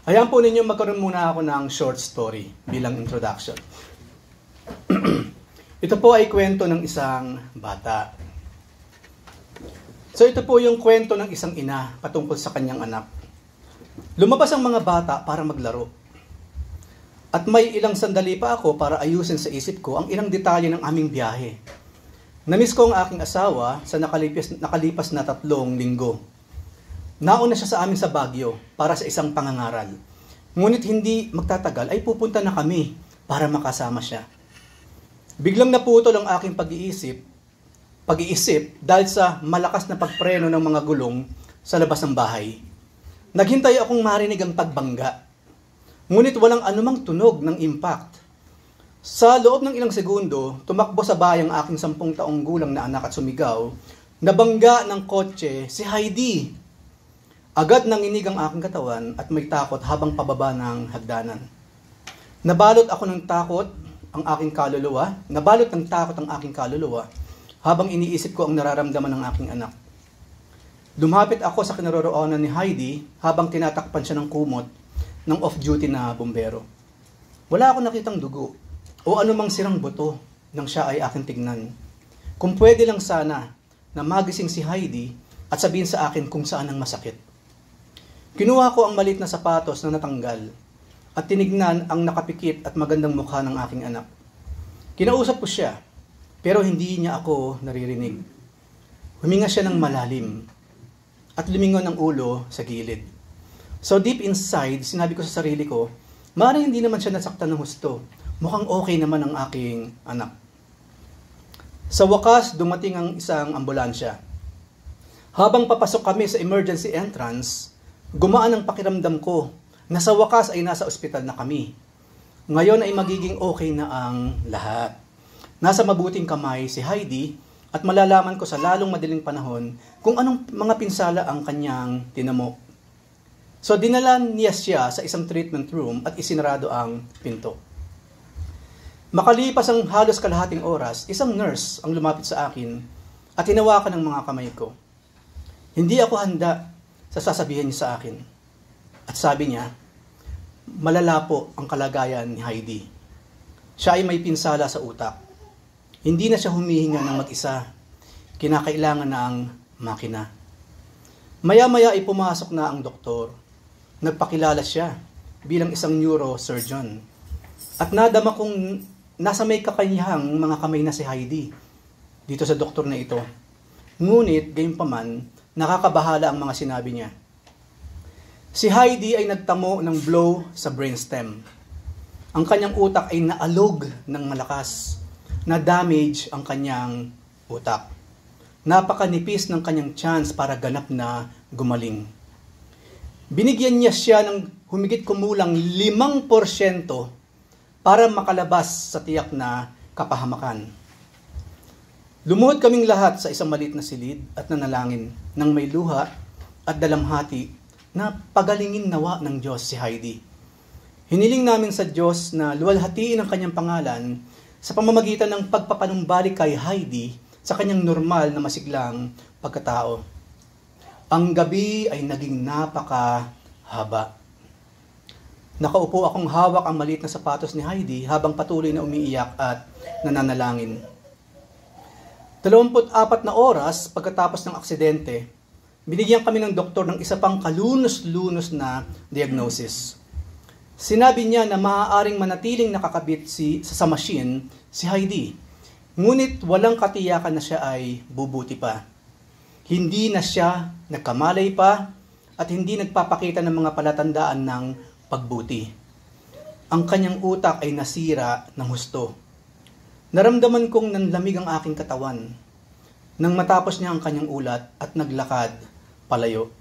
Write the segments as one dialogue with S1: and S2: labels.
S1: Ayan po ninyo, magkaroon muna ako ng short story bilang introduction. Ito po ay kwento ng isang bata. So ito po yung kwento ng isang ina patungkol sa kanyang anak. Lumabas ang mga bata para maglaro. At may ilang sandali pa ako para ayusin sa isip ko ang ilang detalye ng aming biyahe. Namiss ko ang aking asawa sa nakalipas na 3 linggo. Nauna siya sa amin sa Baguio para sa isang pangangaral. Ngunit hindi magtatagal ay pupunta na kami para makasama siya. Biglang naputol ang aking pag-iisip dahil sa malakas na pagpreno ng mga gulong sa labas ng bahay. Naghintay akong marinig ang pagbangga. Ngunit walang anumang tunog ng impact. Sa loob ng ilang segundo, tumakbo sa bahay ang aking 10 taong gulang na anak at sumigaw, nabangga ng kotse si Heidi. Agad nanginig ang aking katawan at may takot habang pababa ng hagdanan. Nabalot ng takot ang aking kaluluwa habang iniisip ko ang nararamdaman ng aking anak. Lumapit ako sa kinaroroonan ni Heidi habang tinatakpan siya ng kumot ng off-duty na bumbero. Wala akong nakitang dugo o anumang sirang buto nang siya ay aking tignan. Kung pwede lang sana na magising si Heidi at sabihin sa akin kung saan ang masakit. Kinuha ko ang maliit na sapatos na natanggal at tinignan ang nakapikit at magandang mukha ng aking anak. Kinausap ko siya, pero hindi niya ako naririnig. Huminga siya ng malalim at lumingon ang ulo sa gilid. So deep inside, sinabi ko sa sarili ko, maaaring hindi naman siya nasaktan ng husto. Mukhang okay naman ang aking anak. Sa wakas, dumating ang isang ambulansya. Habang papasok kami sa emergency entrance, gumaan ang pakiramdam ko na sa wakas ay nasa ospital na kami. Ngayon ay magiging okay na ang lahat. Nasa mabuting kamay si Heidi at malalaman ko sa lalong madaling panahon kung anong mga pinsala ang kanyang tinamo. So dinala niya siya sa isang treatment room at isinarado ang pinto. Makalipas ang halos kalahating oras, isang nurse ang lumapit sa akin at hinawakan ang mga kamay ko. Hindi ako handa sa sasabihin niya sa akin. At sabi niya, malala po ang kalagayan ni Heidi. Siya ay may pinsala sa utak. Hindi na siya humihinga ng mag-isa. Kinakailangan na ang makina. Maya-maya ay pumasok na ang doktor. Nagpakilala siya bilang isang neurosurgeon. At nadama kong nasa may kakayahang mga kamay na si Heidi dito sa doktor na ito. Ngunit, gayunpaman, nakakabahala ang mga sinabi niya. Si Heidi ay nagtamo ng blow sa brainstem. Ang kanyang utak ay naalog ng malakas. Na-damage ang kanyang utak. Napakanipis ng kanyang chance para ganap na gumaling. Binigyan niya siya ng humigit kumulang 5% para makalabas sa tiyak na kapahamakan. Lumuhod kaming lahat sa isang maliit na silid at nanalangin nang may luha at dalamhati na pagalingin nawa ng Diyos si Heidi. Hiniling namin sa Diyos na luwalhatiin ang kanyang pangalan sa pamamagitan ng pagpapanumbalik kay Heidi sa kanyang normal na masiglang pagkatao. Ang gabi ay naging napakahaba. Nakaupo akong hawak ang maliit na sapatos ni Heidi habang patuloy na umiiyak at nananalangin. 24 na oras pagkatapos ng aksidente, binigyan kami ng doktor ng isa pang kalunos-lunos na diagnosis. Sinabi niya na maaaring manatiling nakakabit sa machine si Heidi, ngunit walang katiyakan na siya ay bubuti pa. Hindi na siya nagkamalay pa at hindi nagpapakita ng mga palatandaan ng pagbuti. Ang kanyang utak ay nasira ng husto. Naramdaman kong nanlamig ang aking katawan nang matapos niya ang kanyang ulat at naglakad palayo.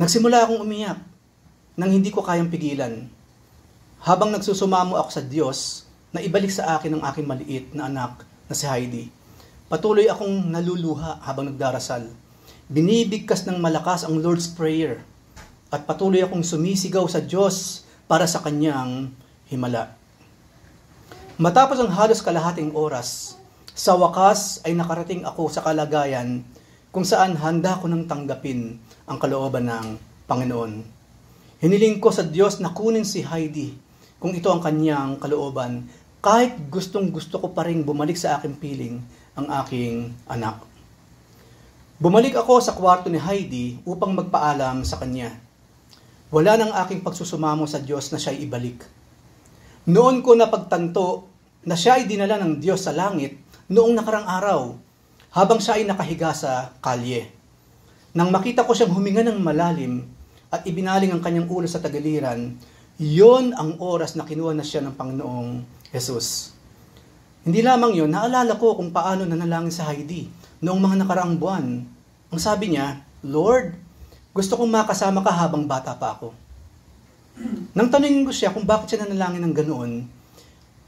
S1: Nagsimula akong umiyak nang hindi ko kayang pigilan. Habang nagsusumamo ako sa Diyos na ibalik sa akin ang aking maliit na anak na si Heidi, patuloy akong naluluha habang nagdarasal. Binibigkas ng malakas ang Lord's Prayer at patuloy akong sumisigaw sa Diyos para sa kanyang himala. Matapos ang halos kalahating oras, sa wakas ay nakarating ako sa kalagayan kung saan handa ko nang tanggapin ang kalooban ng Panginoon. Hiniling ko sa Diyos na kunin si Heidi kung ito ang kanyang kalooban, kahit gustong gusto ko pa rin bumalik sa aking piling ang aking anak. Bumalik ako sa kwarto ni Heidi upang magpaalam sa kanya. Wala nang aking pagsusumamo sa Diyos na siya'y ibalik. Noon ko napagtanto na siya ay dinala ng Diyos sa langit noong nakarang araw, habang siya ay nakahiga sa kalye. Nang makita ko siyang huminga ng malalim at ibinaling ang kanyang ulo sa tagiliran, yon ang oras na kinuha na siya ng Panginoong Jesus. Hindi lamang yon, naalala ko kung paano nanalangin sa Heidi noong mga nakaraang buwan. Ang sabi niya, Lord, gusto kong makasama ka habang bata pa ako. Nang tanungin ko siya kung bakit siya nanalangin ng ganoon,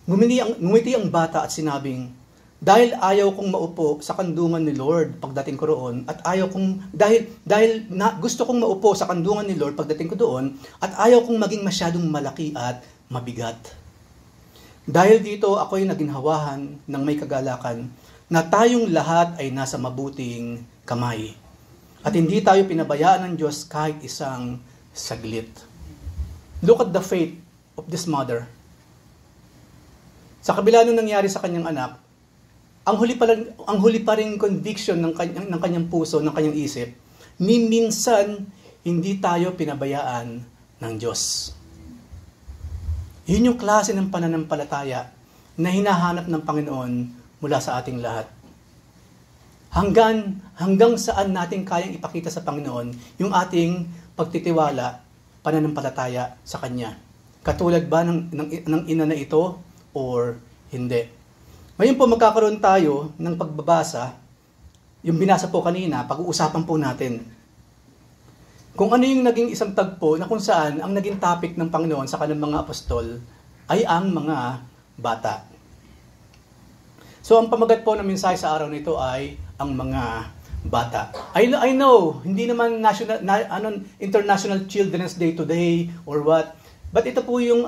S1: ngumiti ang bata at sinabing, dahil ayaw kong maupo sa kandungan ni Lord pagdating ko roon, at ayaw kong, gusto kong maupo sa kandungan ni Lord pagdating ko doon, at ayaw kong maging masyadong malaki at mabigat. Dahil dito ako'y naginhawahan ng may kagalakan na tayong lahat ay nasa mabuting kamay. At hindi tayo pinabayaan ng Diyos kahit isang saglit. Look at the faith of this mother. Sa kabila nung nangyari sa kanyang anak, ang huli pa ring conviction ng kanyang puso, ng kanyang isip, ni minsan hindi tayo pinabayaan ng Diyos. Yun yung klase ng pananampalataya na hinahanap ng Panginoon mula sa ating lahat. Hanggang saan natin kayang ipakita sa Panginoon yung ating pagtitiwala, pananampalataya sa Kanya. Katulad ba ng ina na ito or hindi? Ngayon po magkakaroon tayo ng pagbabasa, yung binasa po kanina, pag-uusapan po natin. Kung ano yung naging isang tagpo na kung saan ang naging topic ng Panginoon sa kanyang mga apostol ay ang mga bata. So ang pamagat po ng mensahe sa araw nito ay ang mga bata. I know, hindi naman International Children's Day today or what, but ito po yung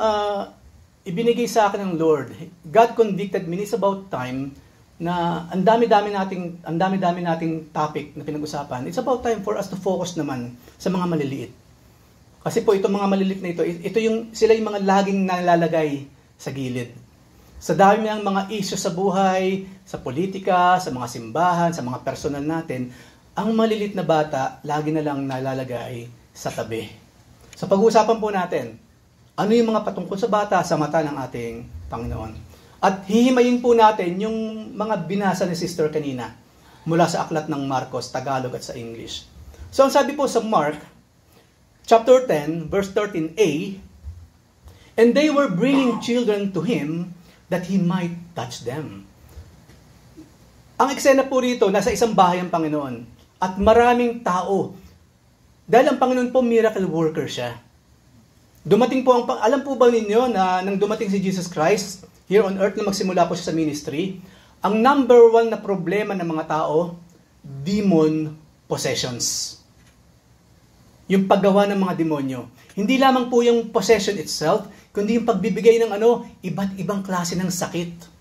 S1: ibinigay sa akin ng Lord. God convicted me. It's about time na ang dami-dami nating topic na pinag-usapan. It's about time for us to focus naman sa mga maliliit. Kasi po itong mga maliliit na sila yung mga laging nalalagay sa gilid. Sa dami ng mga issues sa buhay, sa politika, sa mga simbahan, sa mga personal natin, ang maliliit na bata lagi na lang nalalagay sa tabi. So pag-uusapan po natin, ano yung mga patungkol sa bata sa mata ng ating Panginoon. At hihimayin po natin yung mga binasa ni Sister kanina mula sa aklat ng Marcos, Tagalog at sa English. So ang sabi po sa Mark, chapter 10, verse 13a, and they were bringing children to him that he might touch them. Ang eksena po rito, nasa isang bahay ang Panginoon at maraming tao. Dahil ang Panginoon po miracle worker siya. Dumating po alam po ba ninyo na nang dumating si Jesus Christ here on earth na magsimula po siya sa ministry, ang number one na problema ng mga tao, demon possessions. Yung paggawa ng mga demonyo. Hindi lamang po yung possession itself, kundi yung pagbibigay ng iba't ibang klase ng sakit.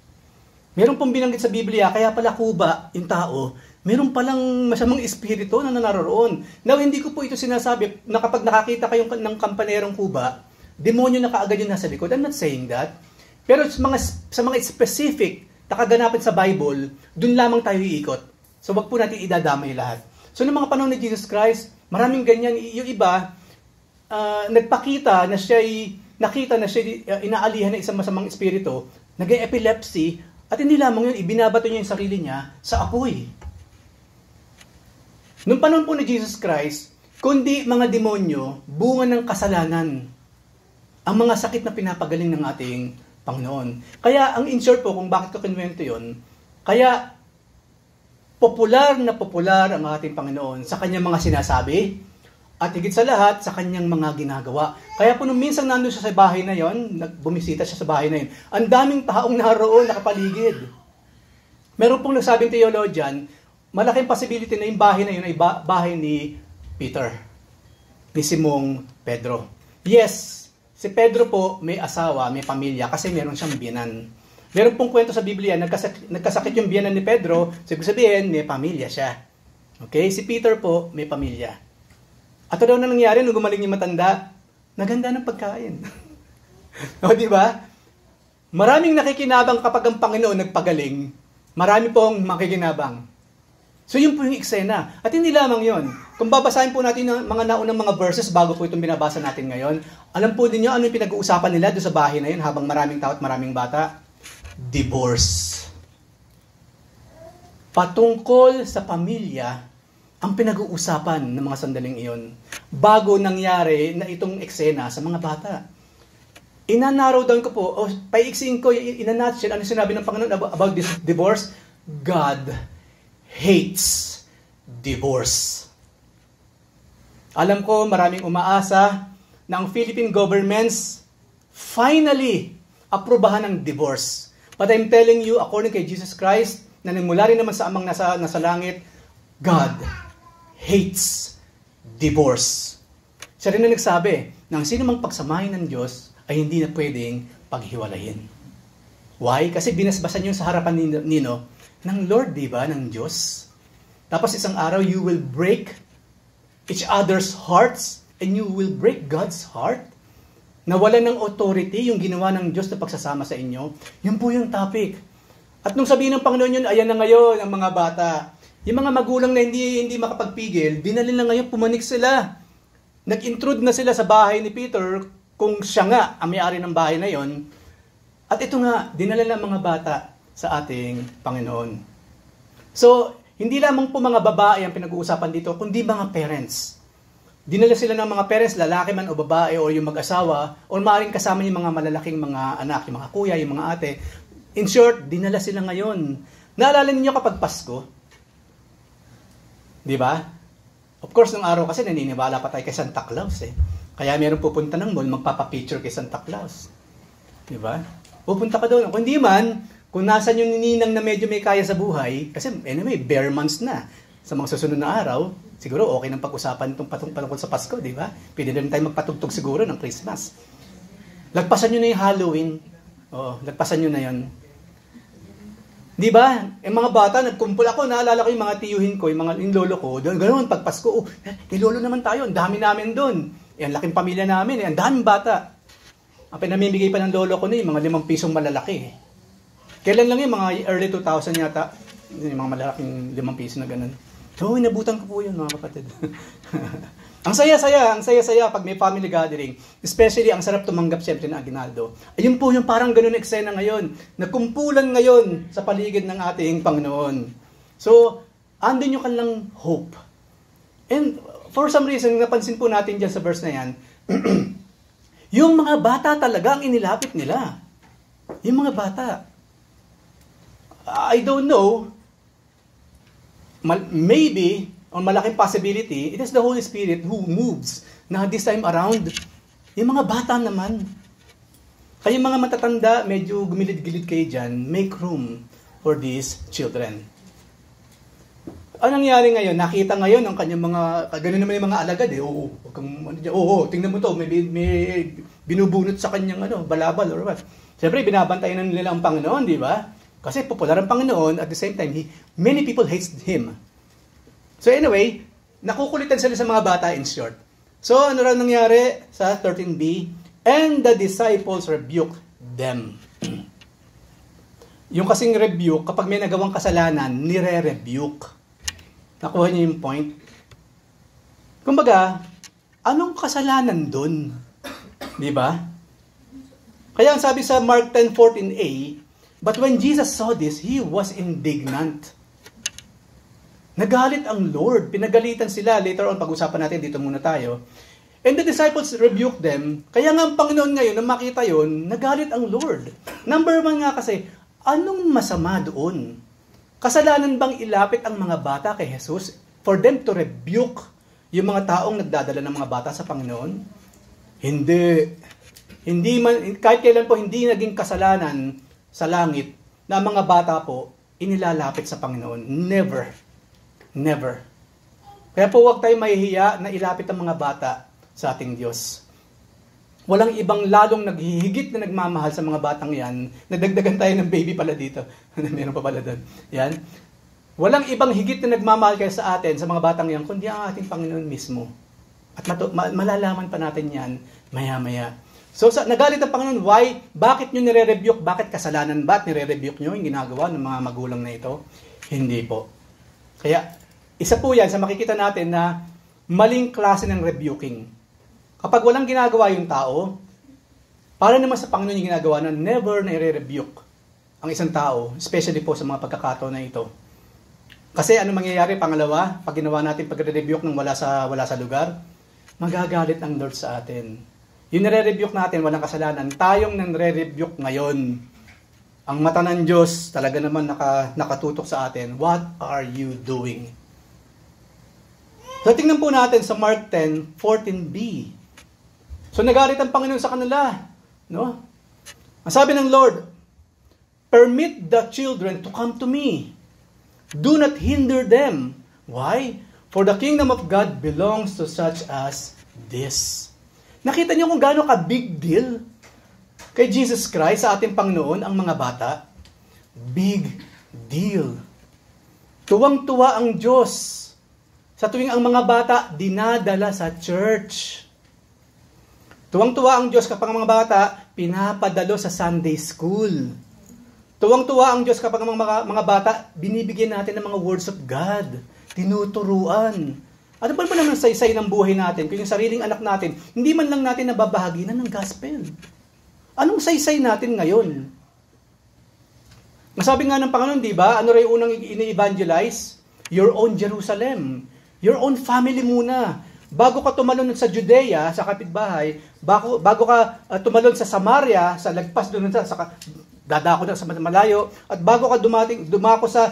S1: Meron pong binanggit sa Biblia, kaya pala kuba yung tao, meron palang masamang espiritu na naroon. Now, hindi ko po ito sinasabi na kapag nakakita kayo ng kampanerong kuba, demonyo na kaagad yung nasa likod. I'm not saying that. Pero sa mga specific na kaganapan sa Bible, dun lamang tayo iikot. So, wag po natin idadamay lahat. So, noong mga panahon ni Jesus Christ, maraming ganyan. Yung iba, nakita na siya inaalihan ng isang masamang espiritu, nag-epilepsy, at hindi lamang yun, ibinabato niya yung sarili niya sa apoy. Noong panahon po ni Jesus Christ, kundi mga demonyo, bunga ng kasalanan, ang mga sakit na pinapagaling ng ating Panginoon. Kaya, ang in short po, kung bakit ko kinuwento yun, kaya, popular na popular ang ating Panginoon sa kanyang mga sinasabi, at higit sa lahat, sa kanyang mga ginagawa. Kaya po nung minsan nandun siya sa bahay na yon, bumisita siya sa bahay na yun, ang daming taong naroon, nakapaligid. Meron pong nagsabing theologian, malaking possibility na yung bahay na yun ay bahay ni Peter, ni Simong Pedro. Yes, si Pedro po may asawa, may pamilya, kasi meron siyang biyanan. Meron pong kwento sa Biblia, nagkasakit yung biyanan ni Pedro, so ibig sabihin, may pamilya siya. Okay, si Peter po, may pamilya. At ano na nangyari nung gumaling yung matanda? naganda ng pagkain. O, di ba? Maraming nakikinabang kapag ang Panginoon nagpagaling. Marami pong makikinabang. So, yun po yung eksena. At hindi lamang yun. Kung babasahin po natin ang mga naunang mga verses bago po itong binabasa natin ngayon, alam po din nyo ano yung pinag-uusapan nila doon sa bahay na yun habang maraming tao at maraming bata? Divorce. Patungkol sa pamilya ang pinag-uusapan ng mga sandaling iyon bago nangyari na itong eksena sa mga bata. Ina-narrow down ko po, o paiksiin ko, ina-nutshell, ano sinabi ng Panginoon about this divorce? God hates divorce. Alam ko maraming umaasa na ang Philippine governments finally aprubahan ng divorce. But I'm telling you, according kay Jesus Christ, na mula rin naman sa amang nasa langit, God hates divorce. Siya rin na nagsabi, na ang sino mang pagsamahin ng Diyos ay hindi na pwedeng paghiwalayin. Why? Kasi binasbasan yun sa harapan nino ng Lord, di ba? Ng Diyos. Tapos isang araw, you will break each other's hearts and you will break God's heart. Nawalan ng authority yung ginawa ng Diyos na pagsasama sa inyo. Yun po yung topic. At nung sabihin ng Panginoon yun, ayan na ngayon ang mga bata. Yung mga magulang na hindi makapagpigil, dinali na ngayon, pumanik sila. Nag-intrude na sila sa bahay ni Peter kung siya nga ang may-ari ng bahay na yon. At ito nga, dinala ng mga bata sa ating Panginoon. So, hindi lamang po mga babae ang pinag-uusapan dito, kundi mga parents. Dinala sila ng mga parents, lalaki man o babae o yung mag-asawa, o maaaring kasama yung mga malalaking mga anak, yung mga kuya, yung mga ate. In short, dinala sila ngayon. Naalala niyo kapag Pasko? Di ba? Of course, nung araw kasi naniniwala pa tayo kay Santa Claus eh. Kaya meron pupunta ng mall, magpapapicture kay Santa Claus. Di ba? Pupunta ka doon. Kung di man, kung nasan yung ninang na medyo may kaya sa buhay, kasi anyway, bare months na sa mga susunod na araw, siguro okay nang pag-usapan itong patungkol sa Pasko, di ba? Pwede na rin tayo magpatugtog siguro ng Christmas. Lagpasan nyo na yung Halloween. Oo, lagpasan nyo na yun. Di ba? Yung mga bata, nagkumpul ako, naalala ko yung mga tiyuhin ko, yung lolo ko, ganoon, pag Pasko, lolo naman tayo, ang dami namin doon. Ang laking pamilya namin, ang daming bata. Ang pinamimigay pa ng lolo ko na yung mga 5 pisong malalaki. Kailan lang yung mga early 2000 yata, yung mga malalaking 5 piso na gano'n. So, inabutan ko po yun, mga kapatid. Ang saya-saya pag may family gathering. Especially, ang sarap tumanggap siyempre ng aginaldo. Ayun po yung parang ganun eksena ngayon. Nagkumpulan ngayon sa paligid ng ating Panginoon. So, andun yung kanilang hope. And for some reason, napansin po natin dyan sa verse na yan, yung mga bata talaga ang inilapit nila. Yung mga bata. I don't know, maybe, on malaking possibility, it is the Holy Spirit who moves na this time around. Yung mga bata naman. Kaya mga matatanda, medyo gumilid-gilid kayo dyan, make room for these children. Anong nangyari ngayon? Nakita ngayon ang kanyang mga, gano'n naman yung mga alagad eh. Tingnan mo to, may binubunot sa kanyang balabal or what. Siyempre, binabantayan na nila ang Panginoon, di ba? Kasi popular ang Panginoon, at the same time, many people hates Him. So anyway, nakukulitan sila sa mga bata in short. So ano raw nangyari sa 13b? And the disciples rebuked them. Yung kasing rebuke, kapag may nagawang kasalanan, nire-rebuke. Nakuha niyo yung point? Kumbaga, anong kasalanan dun? Di ba? Kaya ang sabi sa Mark 10:14a, but when Jesus saw this, He was indignant. Nagalit ang Lord. Pinagalitan sila. Later on, pag-usapan natin, dito muna tayo. And the disciples rebuked them. Kaya nga ang Panginoon ngayon, nang makita yon, nagalit ang Lord. Number 1 nga kasi, anong masama doon? Kasalanan bang ilapit ang mga bata kay Jesus for them to rebuke yung mga taong nagdadala ng mga bata sa Panginoon? Hindi. Hindi man, kahit kailan po hindi naging kasalanan sa langit na mga bata po inilalapit sa Panginoon. Never. Never. Kaya po huwag tayo mahihiya na ilapit ang mga bata sa ating Diyos. Walang ibang lalong naghihigit na nagmamahal sa mga batang yan. Nagdagdagan tayo ng baby pala dito. Meron pa pala doon. Yan. Walang ibang higit na nagmamahal kaya sa atin, sa mga batang yan, kundi ang ating Panginoon mismo. At malalaman pa natin yan maya-maya. So, nagalit ang Panginoon, why? Bakit nyo nire-rebuke? Bakit kasalanan ba at nire-rebuke nyo yung ginagawa ng mga magulang na ito? Hindi po. Kaya, isa po yan sa makikita natin na maling klase ng rebuking. Kapag walang ginagawa yung tao, para naman sa Panginoon yung ginagawa na never na i-rebuke ang isang tao, especially po sa mga pagkakataon na ito. Kasi ano mangyayari, pangalawa, pag ginawa natin pag-rebuke ng wala sa lugar, magagalit ang Lord sa atin. Yung nire-rebuke natin, walang kasalanan, tayong nare-rebuke ngayon. Ang mata ng Diyos talaga naman nakatutok sa atin. What are you doing? So tingnan po natin sa Mark 10:14b. So nagalit ang Panginoon sa kanila. No? Ang sabi ng Lord, permit the children to come to me. Do not hinder them. Why? For the kingdom of God belongs to such as this. Nakita niyo kung gaano ka-big deal kay Jesus Christ sa ating Panginoon ang mga bata? Big deal. Tuwang-tuwa ang Diyos sa tuwing ang mga bata dinadala sa church. Tuwang-tuwa ang Diyos kapag ang mga bata pinapadalo sa Sunday school. Tuwang-tuwa ang Diyos kapag ang mga bata binibigyan natin ng mga words of God. Tinuturuan. Ano ba naman saysay ng buhay natin kung yung sariling anak natin, hindi man lang natin nababahagi na ng gospel? Anong saysay natin ngayon? Masabi nga ng Panginoon, di ba? Ano rin unang ini-evangelize? Your own Jerusalem. Your own family muna. Bago ka tumalon sa Judea, sa kapitbahay, bago ka tumalon sa Samaria, sa lagpas doon sa dadako na sa malayo, at bago ka dumako sa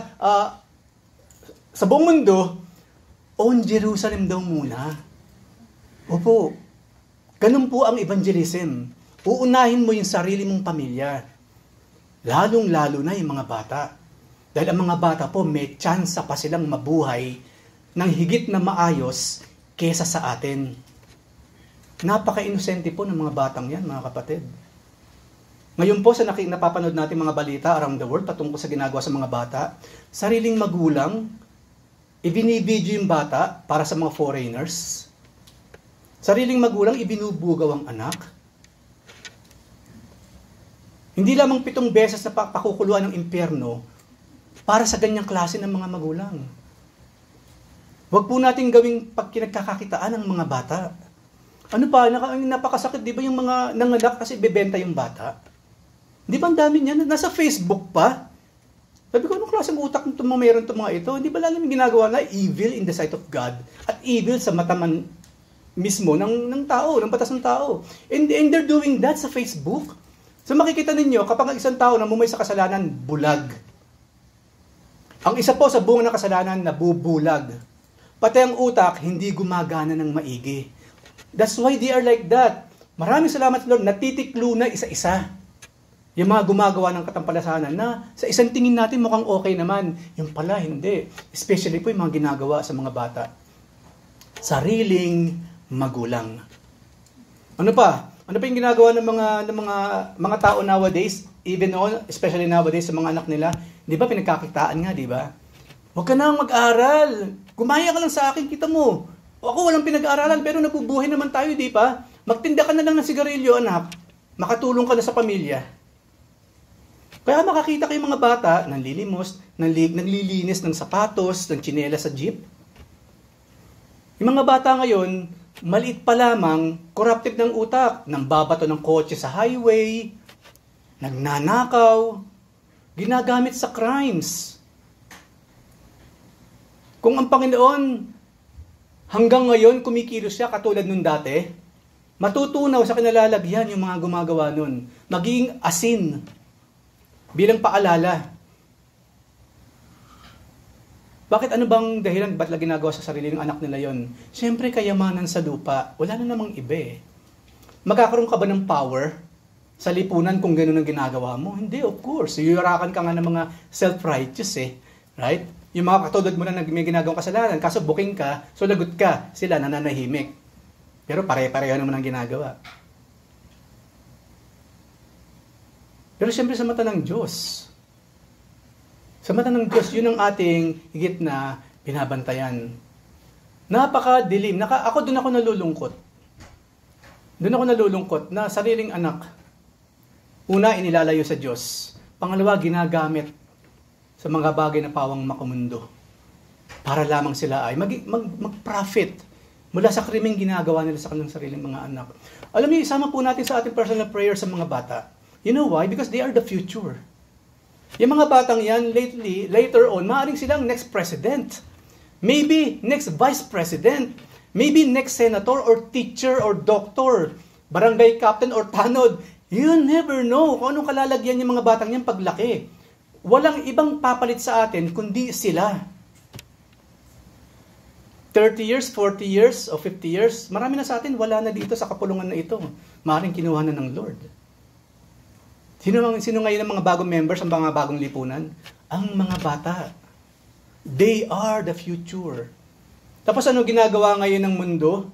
S1: buong mundo, own Jerusalem daw muna. Opo. Ganun po ang evangelism. Uunahin mo yung sarili mong pamilya. Lalong-lalo na yung mga bata. Dahil ang mga bata po, may tsansa pa silang mabuhay ng higit na maayos kesa sa atin. Napaka-inosente po ng mga batang yan, mga kapatid. Ngayon po, sa napapanood natin mga balita around the world patungkol sa ginagawa sa mga bata, sariling magulang, ibinibidyo yung bata para sa mga foreigners. Sariling magulang, ibinubugaw ang anak. Hindi lamang 7 beses na pakukuluan ng impyerno para sa ganyang klase ng mga magulang. Huwag po natin gawing pagkinagkakakitaan ng mga bata. Ano pa, napakasakit, di ba yung mga nanganak kasi bebenta yung bata? Di ba ang dami niyan? Nasa Facebook pa. Sabi ko, anong klaseng utak nito meron itong mga ito? Hindi ba lalim yung ginagawa na evil in the sight of God at evil sa mata mismo ng tao, ng batas ng tao. And they're doing that sa Facebook. So makikita ninyo, kapag ang isang tao namumay sa kasalanan, bulag. Ang isa po sa bunga ng kasalanan, nabubulag. Pati ang utak, hindi gumagana ng maigi. That's why they are like that. Maraming salamat, Lord, natitiklo na isa-isa. Yung mga gumagawa ng katampalasanan na sa isang tingin natin mukhang okay naman. Yung pala, hindi. Especially po yung mga ginagawa sa mga bata. Sariling magulang. Ano pa? Ano pa yung ginagawa ng mga tao nowadays? Even especially nowadays sa mga anak nila. Di ba pinagkakitaan nga, di ba? Huwag ka nang mag-aral. Gumaya ka lang sa akin, kita mo. O ako walang pinag-aaralan pero nabubuhay naman tayo, di ba? Magtinda ka na lang ng sigarilyo, anak. Makatulong ka na sa pamilya. Kaya makakita kayong mga bata, nanlilimos, nanlilinis ng sapatos, ng tsinelas sa jeep. Yung mga bata ngayon, maliit pa lamang, corrupted ng utak, nang babato ng kotse sa highway, nagnanakaw, ginagamit sa crimes. Kung ang Panginoon hanggang ngayon kumikilos siya katulad nung dati, matutunaw sa kinalalagyan yung mga gumagawa nun. Magiging asin bilang paalala. Bakit ano bang dahilan? Ba't lang ginagawa sa sarili ng anak nila yon? Siyempre, kayamanan sa lupa. Wala na namang iba eh. Magkakaroon ka ba ng power sa lipunan kung gano'n ang ginagawa mo? Hindi, of course. Yuyurakan ka nga ng mga self-righteous eh. Right? Yung mga katulad mo na may ginagawang kasalanan, kaso booking ka, so lagot ka, sila nananahimik. Pero pare-pareho naman ang ginagawa. Pero siyempre sa mata ng Diyos, sa mata ng Diyos, yun ang ating higit na binabantayan. Napakadilim. Ako doon ako nalulungkot. Doon ako nalulungkot na sariling anak, una, inilalayo sa Diyos. Pangalawa, ginagamit sa mga bagay na pawang makamundo para lamang sila ay mag-profit mula sa krimeng ginagawa nila sa kanilang sariling mga anak. Alam niyo, isama po natin sa ating personal prayer sa mga bata. You know why? Because they are the future. Yung mga batang yan, later on, maaaring silang next president. Maybe next vice president. Maybe next senator or teacher or doctor. Barangay captain or tanod. You never know kung anong kalalagyan yung mga batang yan paglaki. Walang ibang papalit sa atin kundi sila. 30 years, 40 years, o 50 years, marami na sa atin wala na dito sa kapulungan na ito. Maaaring kinuha na ng Lord. Sino ngayon ang mga bagong members, ang mga bagong lipunan? Ang mga bata. They are the future. Tapos ano ginagawa ngayon ng mundo?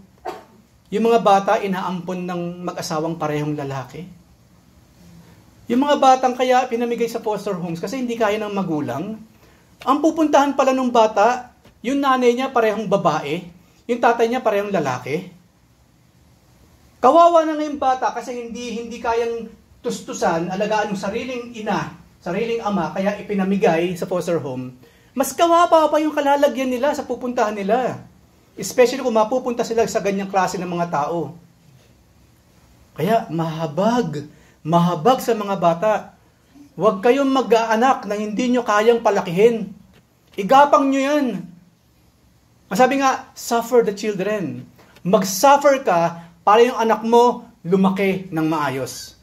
S1: Yung mga bata inaampon ng mag-asawang parehong lalaki. Yung mga batang kaya pinamigay sa foster homes kasi hindi kaya ng magulang. Ang pupuntahan pala ng bata, yung nanay niya parehong babae, yung tatay niya parehong lalaki. Kawawa na ngayong bata kasi hindi kayang tustusan, alagaan ng sariling ina, sariling ama, kaya ipinamigay sa foster home. Mas kawawa pa yung kalalagyan nila sa pupuntahan nila. Especially kung mapupunta sila sa ganyang klase ng mga tao. Kaya mahabag sa mga bata. Huwag kayong mag-aanak na hindi nyo kayang palakihin. Igapang nyo yan. Masabi nga, suffer the children. Mag-suffer ka para yung anak mo lumaki ng maayos.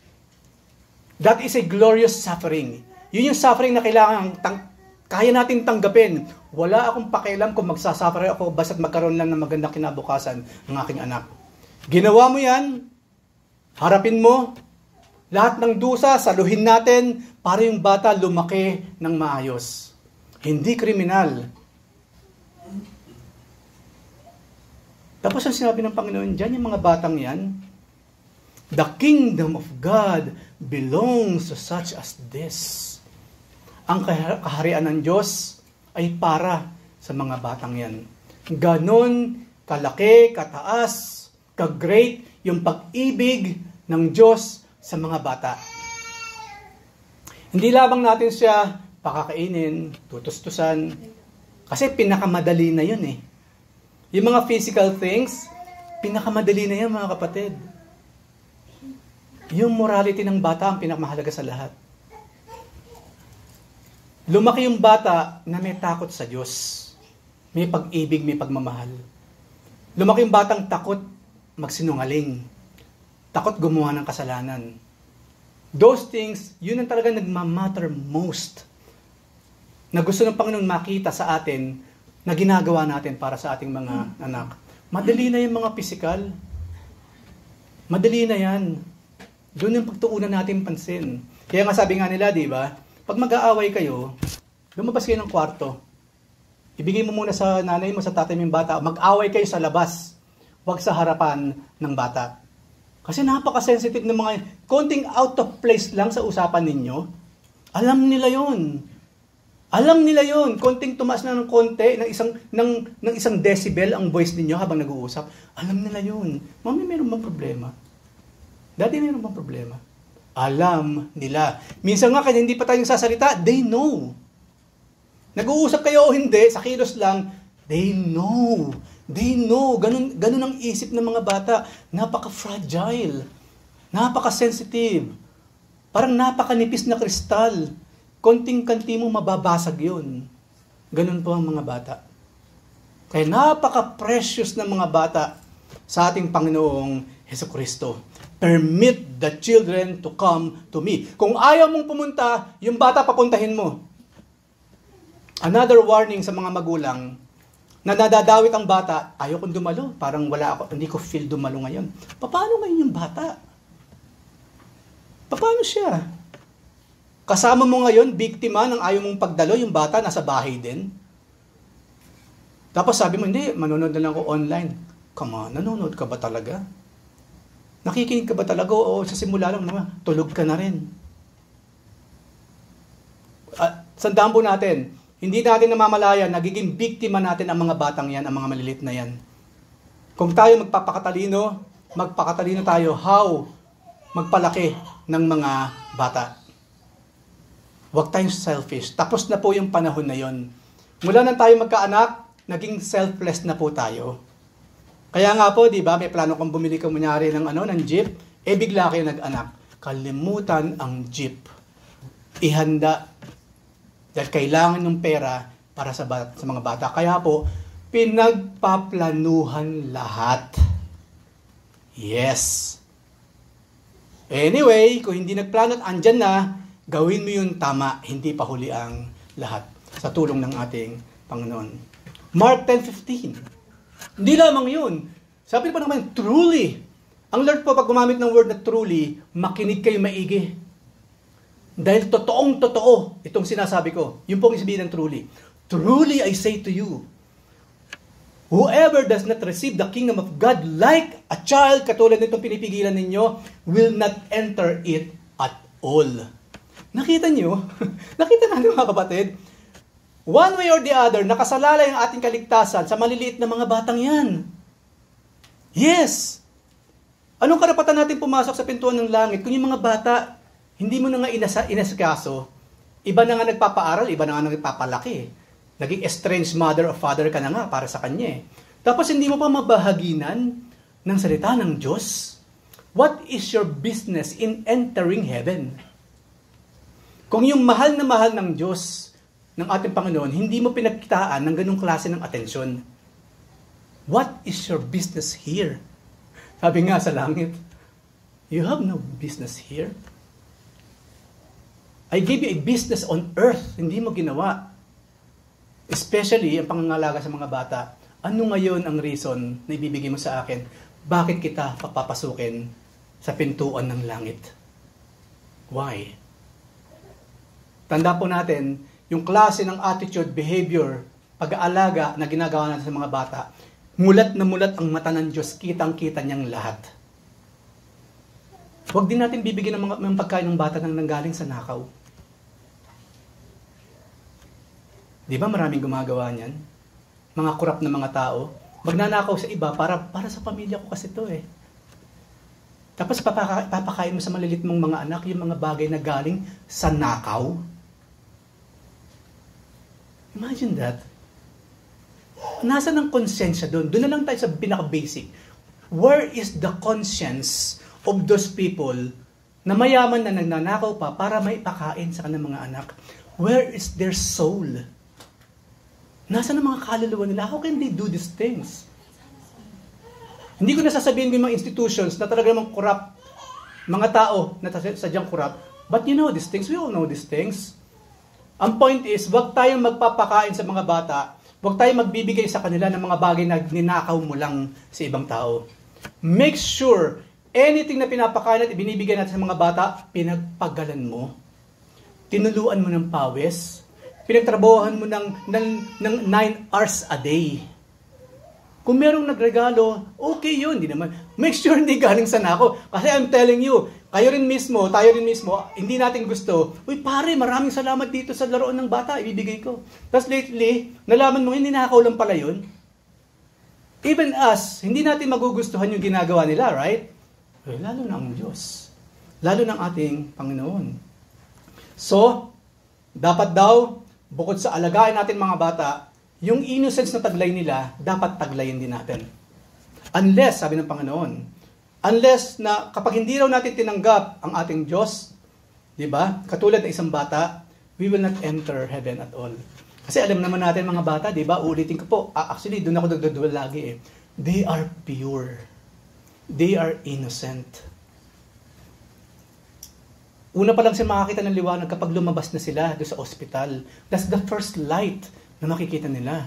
S1: That is a glorious suffering. Yun yung suffering na kaya natin tanggapin. Wala akong pakialam kung magsasuffer ako basta't magkaroon lang ng magandang kinabukasan ng aking anak. Ginawa mo yan, harapin mo, lahat ng dusa, saluhin natin para yung bata lumaki ng maayos. Hindi kriminal. Tapos ang sinabi ng Panginoon dyan, yung mga batang yan, the kingdom of God belongs to such as this. Ang kaharian ng Diyos ay para sa mga batang yan. Ganon kalaki, kataas, ka-great yung pag-ibig ng Diyos sa mga bata. Hindi labang natin siya pakakainin, tutustusan, kasi pinakamadali na yun eh. Yung mga physical things, pinakamadali na yan mga kapatid. Yung morality ng bata ang pinakamahalaga sa lahat. Lumaki yung bata na may takot sa Diyos. May pag-ibig, may pagmamahal. Lumaki yung batang takot magsinungaling. Takot gumawa ng kasalanan. Those things, yun ang talaga nagmamatter most. Na gusto ng Panginoon makita sa atin na ginagawa natin para sa ating mga anak. Madali na yung mga physical. Madali na yan. Doon yung pagtuunan natin pansin. Kaya nga sabi nga nila, di ba? Pag mag-aaway kayo, lumabas kayo ng kwarto. Ibigay mo muna sa nanay mo, sa tatay mo yung bata. Mag-away kayo sa labas. Huwag sa harapan ng bata. Kasi napaka-sensitive ng mga, konting out of place lang sa usapan ninyo. Alam nila yon. Alam nila yon. Konting tumaas na ng konti, ng isang decibel ang voice ninyo habang nag-uusap. Alam nila yon. Mami, meron bang problema? Daddy, meron bang problema? Alam nila. Minsan nga, kaya hindi pa tayo sasalita, they know. Nag-uusap kayo o hindi, sa kilos lang, they know. They know. Ganun ang isip ng mga bata. Napaka-fragile. Napaka-sensitive. Parang napaka-nipis na kristal. Konting-kanti mo mababasag yun. Ganun po ang mga bata. Kaya napaka-precious ng mga bata sa ating Panginoong Hesukristo. Permit the children to come to me. Kung ayaw mong pumunta, yung bata papuntahin mo. Another warning sa mga magulang, na nadadawit ang bata, ayaw kong dumalo, parang wala ako, hindi ko feel dumalo ngayon. Paano ngayon yung bata? Paano siya? Kasama mo ngayon, biktima ng ayaw mong pagdalo, yung bata nasa bahay din. Tapos sabi mo, hindi, manonood na lang ako online. Come on, nanonood ka ba talaga? Nakikinig ka ba talaga? O sa simula lang naman, tulog ka na rin. Sandaan po natin, hindi natin namamalayan, nagiging biktima natin ang mga batang yan, ang mga malilit na yan. Kung tayo magpapakatalino, magpakatalino tayo how magpalaki ng mga bata. Huwag tayong selfish. Tapos na po yung panahon na yon. Mula nang tayo magkaanak, naging selfless na po tayo. Kaya nga po, di ba, may plano kang bumili ka munyari ng jeep, bigla kayo nag-anak. Kalimutan ang jeep. Ihanda. Dahil kailangan ng pera para sa mga bata. Kaya po, pinagpaplanuhan lahat. Yes. Anyway, kung hindi nagplano at andyan na, gawin mo yung tama, hindi pa huli ang lahat. Sa tulong ng ating Panginoon. Mark 10:15. Hindi lamang yun. Sabi pa naman, truly. Ang Lord po, pag gumamit ng word na truly, makinig kayo maigi. Dahil totoong-totoo itong sinasabi ko. Yung pong isabihin ng truly. Truly I say to you, whoever does not receive the kingdom of God like a child, katulad nitong pinipigilan ninyo, will not enter it at all. Nakita nyo? Nakita natin mga kapatid? One way or the other, nakasalalay ang ating kaligtasan sa maliliit na mga batang yan. Yes! Anong karapatan natin pumasok sa pintuan ng langit kung yung mga bata, hindi mo na nga inasikaso, iba na nga nagpapaaral, iba na nga nagpapalaki. Naging estranged mother or father ka na nga para sa kanya eh. Tapos hindi mo pa mabahaginan ng salita ng Diyos. What is your business in entering heaven? Kung yung mahal na mahal ng Diyos, ng ating Panginoon, hindi mo pinagkitaan ng ganung klase ng atensyon. What is your business here? Sabi nga sa langit, you have no business here. I gave you a business on earth, hindi mo ginawa. Especially, ang pangangalaga sa mga bata, ano ngayon ang reason na ibibigay mo sa akin? Bakit kita papapasukin sa pintuan ng langit? Why? Tanda po natin, yung klase ng attitude, behavior, pag-aalaga na ginagawa natin sa mga bata, mulat na mulat ang mata ng Diyos, kitang-kita niyang lahat. Huwag din natin bibigyan ng pagkain ng bata nang nanggaling sa nakaw. Di ba maraming gumagawa niyan? Mga kurap na mga tao, magnanakaw sa iba para sa pamilya ko kasi to eh. Tapos papakain mo sa malilit mong mga anak yung mga bagay na galing sa nakaw. Imagine that. Nasaan ang konsensya doon? Doon na lang tayo sa pinaka-basic. Where is the conscience of those people na mayaman na nagnanakaw pa para may pakain sa kanilang mga anak? Where is their soul? Nasaan ang mga kaluluwa nila? How can they do these things? Hindi ko nasasabihin yung mga institutions na talaga namang corrupt, mga tao na sadyang corrupt. But you know these things. We all know these things. Ang point is, huwag tayong magpapakain sa mga bata, huwag tayong magbibigay sa kanila ng mga bagay na ninakaw mo lang sa ibang tao. Make sure, anything na pinapakain at ibinibigay natin sa mga bata, pinagpagalan mo. Tinuluan mo ng pawis. Pinagtrabahohan mo ng 9 hours a day. Kung merong nagregalo, okay yun. Di naman. Make sure hindi galing sa nako. Kasi I'm telling you, tayo rin mismo, hindi natin gusto, uy pare, maraming salamat dito sa laruan ng bata, ibibigay ko. Tapos lately, nalaman mo, hindi nakaw lang pala yun. Even us, hindi natin magugustuhan yung ginagawa nila, right? Lalo na ang Diyos. Lalo ng ating Panginoon. So, dapat daw, bukod sa alagain natin mga bata, yung innocence na taglay nila, dapat taglayin din natin. Unless, sabi ng Panginoon, unless na kapag hindi raw natin tinanggap ang ating Diyos, di ba? Katulad ng isang bata, we will not enter heaven at all. Kasi alam naman natin mga bata, di ba? Uulitin ko po, actually, doon ako nagdudwal lagi eh. They are pure. They are innocent. Una pa lang sila makakita ng liwanag kapag lumabas na sila doon sa ospital. That's the first light na makikita nila.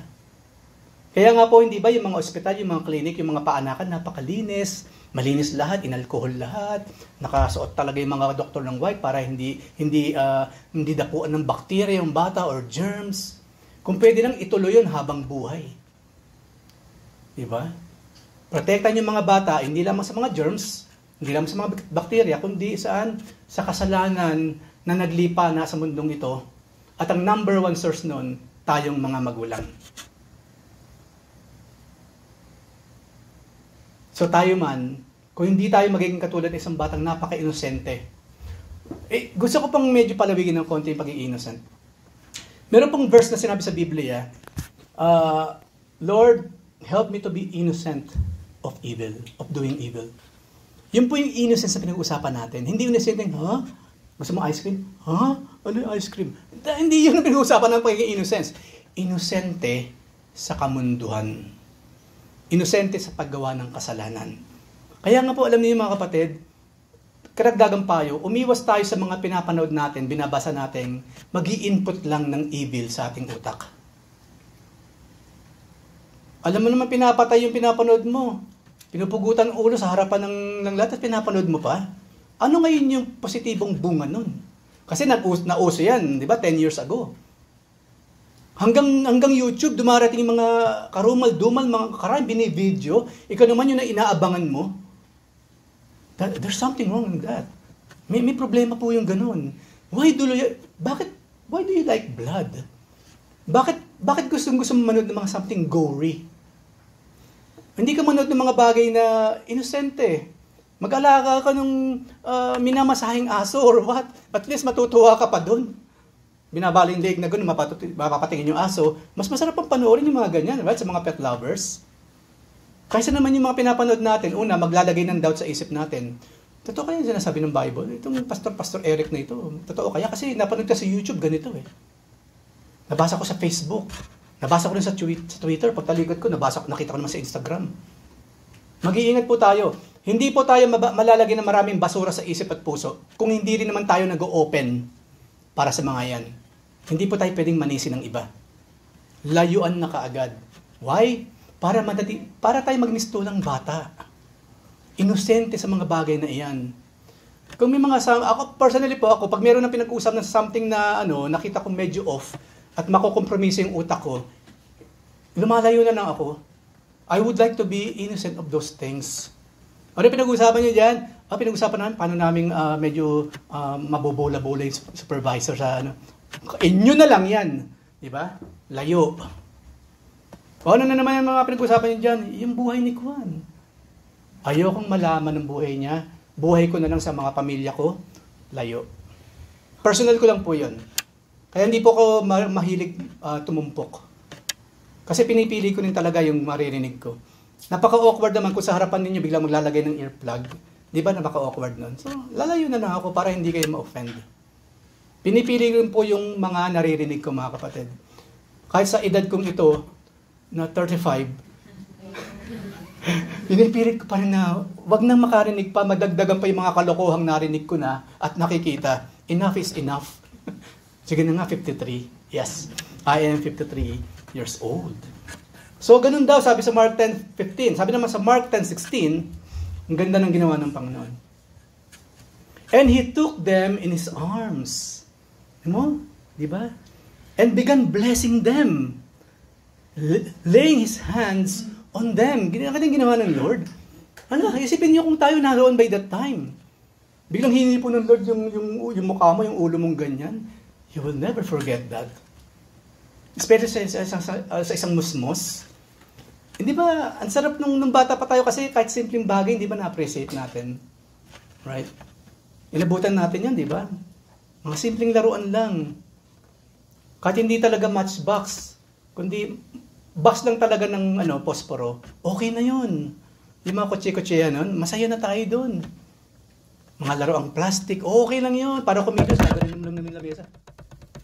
S1: Kaya nga po, hindi ba yung mga ospital, yung mga clinic, yung mga paanakan, napakalinis, malinis lahat, inalkohol lahat, nakasuot talaga yung mga doktor ng white para hindi dapuan ng bakterya yung bata or germs. Kung pwede lang ituloy yun habang buhay. Diba? Protektan yung mga bata, hindi lamang sa mga germs, hindi lamang sa mga bakterya, kundi saan? Sa kasalanan na naglipa na sa mundong ito. At ang number one source nun, tayong mga magulang. So tayo man, kung hindi tayo magiging katulad ng isang batang napaka-inosente. Gusto ko pang medyo palawigin ng konti yung pagiging innocent. Meron pong verse na sinabi sa Biblia, Lord, help me to be innocent of evil, of doing evil. Yun po yung innocence na pinag-uusapan natin. Hindi innocent yung, gusto mo ice cream? Ano yung ice cream? Hindi yun ang pinag-uusapan ng pagiging innocence. Inosente sa kamunduhan. Inosente sa paggawa ng kasalanan. Kaya nga po, alam niyo mga kapatid, karagdagang payo, umiwas tayo sa mga pinapanood natin, binabasa natin, mag-i-input lang ng evil sa ating utak. Alam mo naman, pinapatay yung pinapanood mo. Pinupugutan ang ulo sa harapan ng lahat at pinapanood mo pa. Ano ngayon yung positibong bunga nun? Kasi nauso yan, di ba, 10 years ago. Hanggang YouTube, dumarating yung mga karumal-dumal, mga karami bini-video, ikaw naman yun na inaabangan mo. There's something wrong with that. May problema po yung ganun. Why do you like blood? Bakit gusto mo manood ng mga something gory? Hindi ka manood ng mga bagay na inosente. Mag-alaga ka ng minamasahing aso or what? At least matutuwa ka pa doon. Binabaling leg na gano'n, mapapatingin yung aso. Mas masarap ang panoorin yung mga ganyan, right? Sa mga pet lovers. Kaysa naman yung mga pinapanood natin, una, maglalagay ng doubt sa isip natin. Totoo kaya yung sinasabi ng Bible? Itong Pastor Eric na ito. Totoo kaya? Kasi napanood ka sa YouTube, ganito eh. Nabasa ko sa Facebook. Nabasa ko rin sa Twitter. Pagtalikod ko, nakita ko naman sa Instagram. Mag-iingat po tayo. Hindi po tayo malalagay ng maraming basura sa isip at puso kung hindi rin naman tayo nag-open para sa mga yan. Hindi po tayo pwedeng manisi ng iba. Layuan na kaagad. Why? Para tayo magmistulang bata. Inosente sa mga bagay na iyan. Kung may ako personally po, pag meron na pinag-uusap na something na nakita ko medyo off at makukompromise yung utak ko, lumalayo na lang ako. I would like to be innocent of those things. Ano pinag-uusapan niyo dyan? Pinag-uusapan namin paano namin medyo mabobola-bola yung supervisor sa Inyo na lang yan. Di ba? Layo. Ano na naman yung mga pinag-uusapan niyo dyan? Yung buhay ni Juan. Ayokong malaman ng buhay niya. Buhay ko na lang sa mga pamilya ko. Layo. Personal ko lang po yun. Kaya hindi po ako mahilig tumumpok. Kasi pinipili ko rin talaga yung maririnig ko. Napaka-awkward naman kung sa harapan ninyo biglang maglalagay ng earplug. Di ba napaka-awkward nun? So, lalayo na lang ako para hindi kayo ma-offend. Pinipili ko po yung mga naririnig ko, mga kapatid. Kahit sa edad kong ito, na 35, pinipilit ko pa rin na wag nang makarinig pa, madagdagan pa yung mga kalokohang narinig ko na at nakikita. Enough is enough. Sige na nga, 53. Yes, I am 53 years old. So, ganun daw, sabi sa Mark 10:15. Sabi naman sa Mark 10:16, ang ganda ng ginawa ng Panginoon. And He took them in His arms. Di ba? And began blessing them. Laying His hands on them. Ginawa ng Lord. Isipin niyo kung tayo naroon by that time. Biglang hinili po ng Lord yung mukha mo, yung ulo mong ganyan. You will never forget that. Especially sa isang musmos. Hindi ba, ang sarap nung bata pa tayo kasi kahit simpleng bagay, hindi ba na-appreciate natin? Right? Inabutan natin yan, di ba? Mga simpleng laruan lang. Kahit hindi talaga matchbox, kundi box lang talaga ng posporo, okay na yun. Yung mga kotse-kotse yan, masaya na tayo doon. Mga laruang plastic, okay lang yun. Para kumilos, gano'n lang ng lamesa.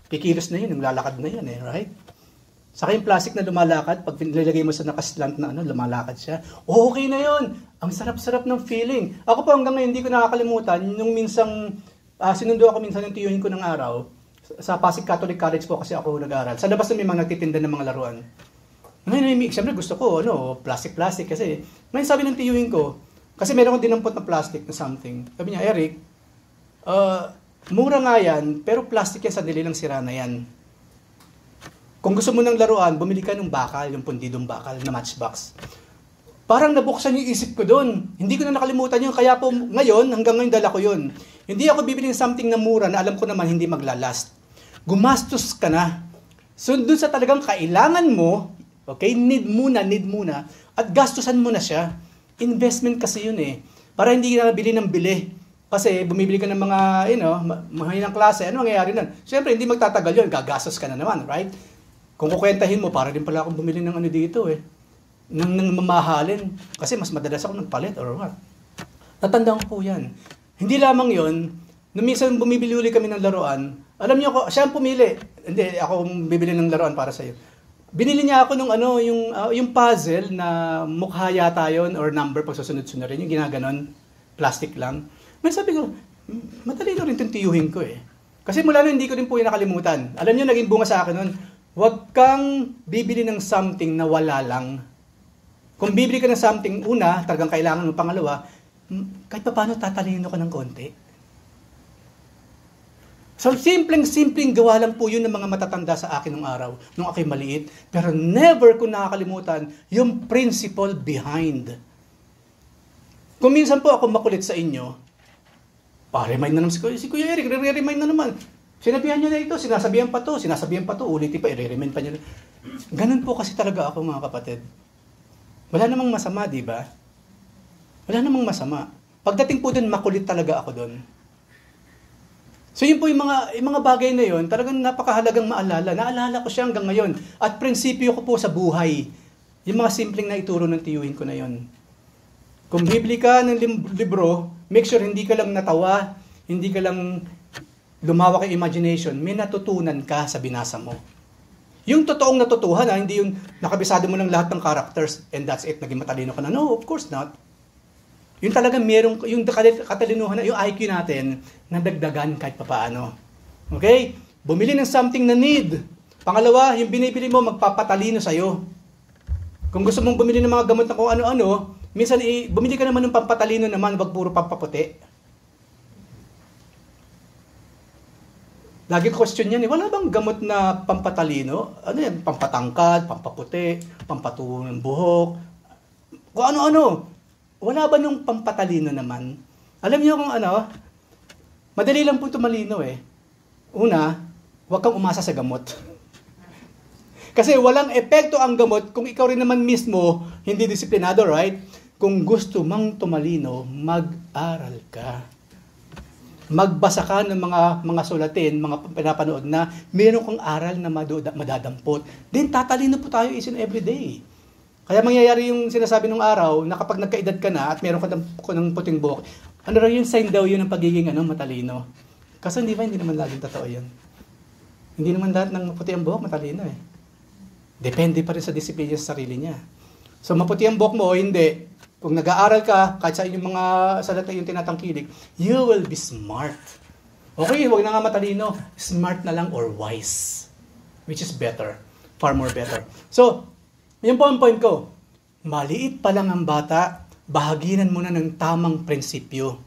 S1: Kikilos na yun, yung lalakad na yun right? Saka yung plastic na lumalakad, pag nilagay mo sa nakaslant na lumalakad siya, okay na yun. Ang sarap-sarap ng feeling. Ako po hanggang ngayon, hindi ko nakakalimutan, nung minsang, sinundo ako minsan yung tiyuhin ko ng araw, sa Pasig Catholic College po kasi ako nag-aaral. Sa labas na may mga nagtitinda ng mga laruan. Ngayon, siyempre gusto ko, plastic kasi. Ngayon sabi ng tiyuhin ko, kasi meron ko dinampot na plastic na something. Sabi niya, Eric, mura nga yan, pero plastic yan, sandali lang sira na yan. Kung gusto mo ng laruan, bumili ka ng bakal, yung pundidong bakal na matchbox. Parang nabuksan yung isip ko doon. Hindi ko na nakalimutan yun. Kaya po ngayon, hanggang ngayon dala ko yun. Hindi ako bibili ng something na mura na alam ko naman hindi maglalast. Gumastos ka na. So doon sa talagang kailangan mo, okay, need muna, at gastusan mo na siya. Investment kasi yun Para hindi ka bili ng bili. Kasi bumibili ka ng mga, mahinang klase, ano mangyayari nun? Siyempre, hindi magtatagal yun, gagastos ka na naman, right? Kung kukwentahin mo, para din pala akong bumili ng ano dito ng mamahalin. Kasi mas madalas ako nagpalit or what. Tatandaan ko po yan. Hindi lamang yon, nung minsan bumibili uli kami ng laruan, alam niyo ako, siya ang pumili. Hindi, ako bibili ng laruan para sa'yo. Binili niya ako nung yung puzzle na mukha yata yun or number pag susunod-sunod rin, yung ginaganon, plastic lang. May sabi ko, madali na rin itong tiyuhin ko Kasi mula nun, hindi ko rin po yung nakalimutan. Alam niyo, naging bunga sa akin nun, huwag kang bibili ng something na wala lang. Kung bibili ka ng something, una, talagang kailangan mo, pangalawa, kahit pa paano tatalino ka ng konti. So, simpleng gawa lang po yun ng mga matatanda sa akin nung araw, nung ako'y maliit. Pero never ko nakakalimutan yung principle behind. Kung minsan po ako makulit sa inyo, pa-remind na naman si Kuya Eric, re-remind na naman. Sinabihan niya na ito, sinasabihan pa to, ulitin pa, i-remind pa niya. Ganun po kasi talaga ako, mga kapatid. Wala namang masama, di ba? Wala namang masama. Pagdating po dun, makulit talaga ako dun. So yun po yung mga bagay na yun, talagang napakahalagang maalala. Naalala ko siya hanggang ngayon. At prinsipyo ko po sa buhay, yung mga simpleng na ituro ng tiyuhin ko na yun. Kung bibili ka ng libro, make sure hindi ka lang natawa, hindi ka lang lumawak ang imagination, may natutunan ka sa binasa mo. Yung totoong natutuhan, hindi yung nakabisado mo ng lahat ng characters and that's it, naging matalino ka na. No, of course not. Yung talagang merong, yung katalinuhan, yung IQ natin, nadagdagan kahit papaano. Okay? Bumili ng something na need. Pangalawa, yung binibili mo, magpapatalino sa'yo. Kung gusto mong bumili ng mga gamot na kung ano-ano, minsan bumili ka naman ng pampatalino naman, wag puro pampaputi. Lagi question yan wala bang gamot na pampatalino? Ano yan? Pampatangkad, pampaputi, pampatubo ng buhok, kung ano-ano. Wala ba nung pampatalino naman? Alam niyo kung madali lang po ito malino Una, huwag kang umasa sa gamot. Kasi walang epekto ang gamot kung ikaw rin naman mismo hindi disiplinado, right? Kung gusto mang tumalino, mag-aral ka. Magbasa ka ng mga sulatin, mga pinapanood na meron kang aral na madadampot. Then tatalino po tayo is in every day. Kaya mangyayari yung sinasabi ng araw na kapag nagkaedad ka na at meron ka ng puting buhok, ano raw yung sign daw yun ng pagiging matalino? Kasi hindi naman laging totoo yun. Hindi naman lahat ng puti ang buhok matalino Depende pa rin sa disiplina sa sarili niya. So maputi ang buhok mo o hindi, kung nag-aaral ka, kahit sa inyong mga salata yung tinatangkilik, you will be smart. Okay, huwag na nga matalino, smart na lang or wise. Which is better. Far more better. So, yun po ang point ko. Maliit pa lang ang bata, bahaginan mo na ng tamang prinsipyo.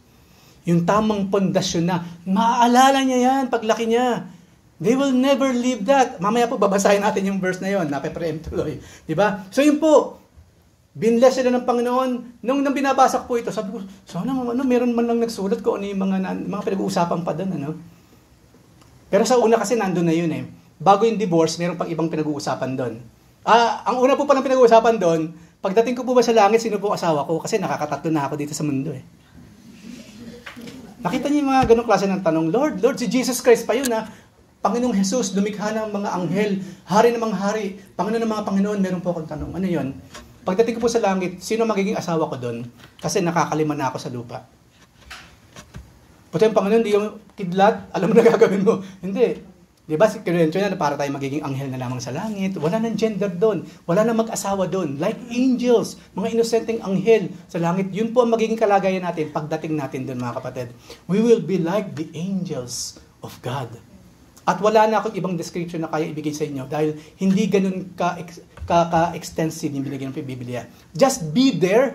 S1: Yung tamang pundasyon na, maaalala niya yan paglaki niya. They will never leave that. Mamaya po babasahin natin yung verse na yun, nape-preempt tuloy. Diba? So yun po, binless sila ng Panginoon. Nung binabasa ko po ito, sabi ko, sana meron man lang nagsulat ko yung mga pinag-uusapan pa doon. Pero sa una kasi nandun na yun Bago yung divorce, meron pang ibang pinag-uusapan doon. Ang una po palang pinag-uusapan doon, pagdating ko po ba sa langit, sino po asawa ko? Kasi nakakatatlo na ako dito sa mundo Nakita niyo yung mga ganong klase ng tanong, Lord, si Jesus Christ pa yun Panginoong Jesus, lumikha ng mga anghel, hari ng mga hari, Panginoon ng mga Panginoon, meron po akong tanong. Ano yun? Pagdating ko po sa langit, sino magiging asawa ko doon? Kasi nakakalima na ako sa lupa. Puti yung Panginoon, di yung kidlat, alam mo na gagawin mo. Hindi. Di ba, kinwento na para tayo magiging anghel na lamang sa langit. Wala nang gender doon. Wala nang mag-asawa doon. Like angels, mga inosenteng anghel sa langit. Yun po ang magiging kalagayan natin pagdating natin doon, mga kapatid. We will be like the angels of God. At wala na akong ibang description na kaya ibigay sa inyo dahil hindi ganun ka-extensive yung binigyan ng Biblia. Just be there.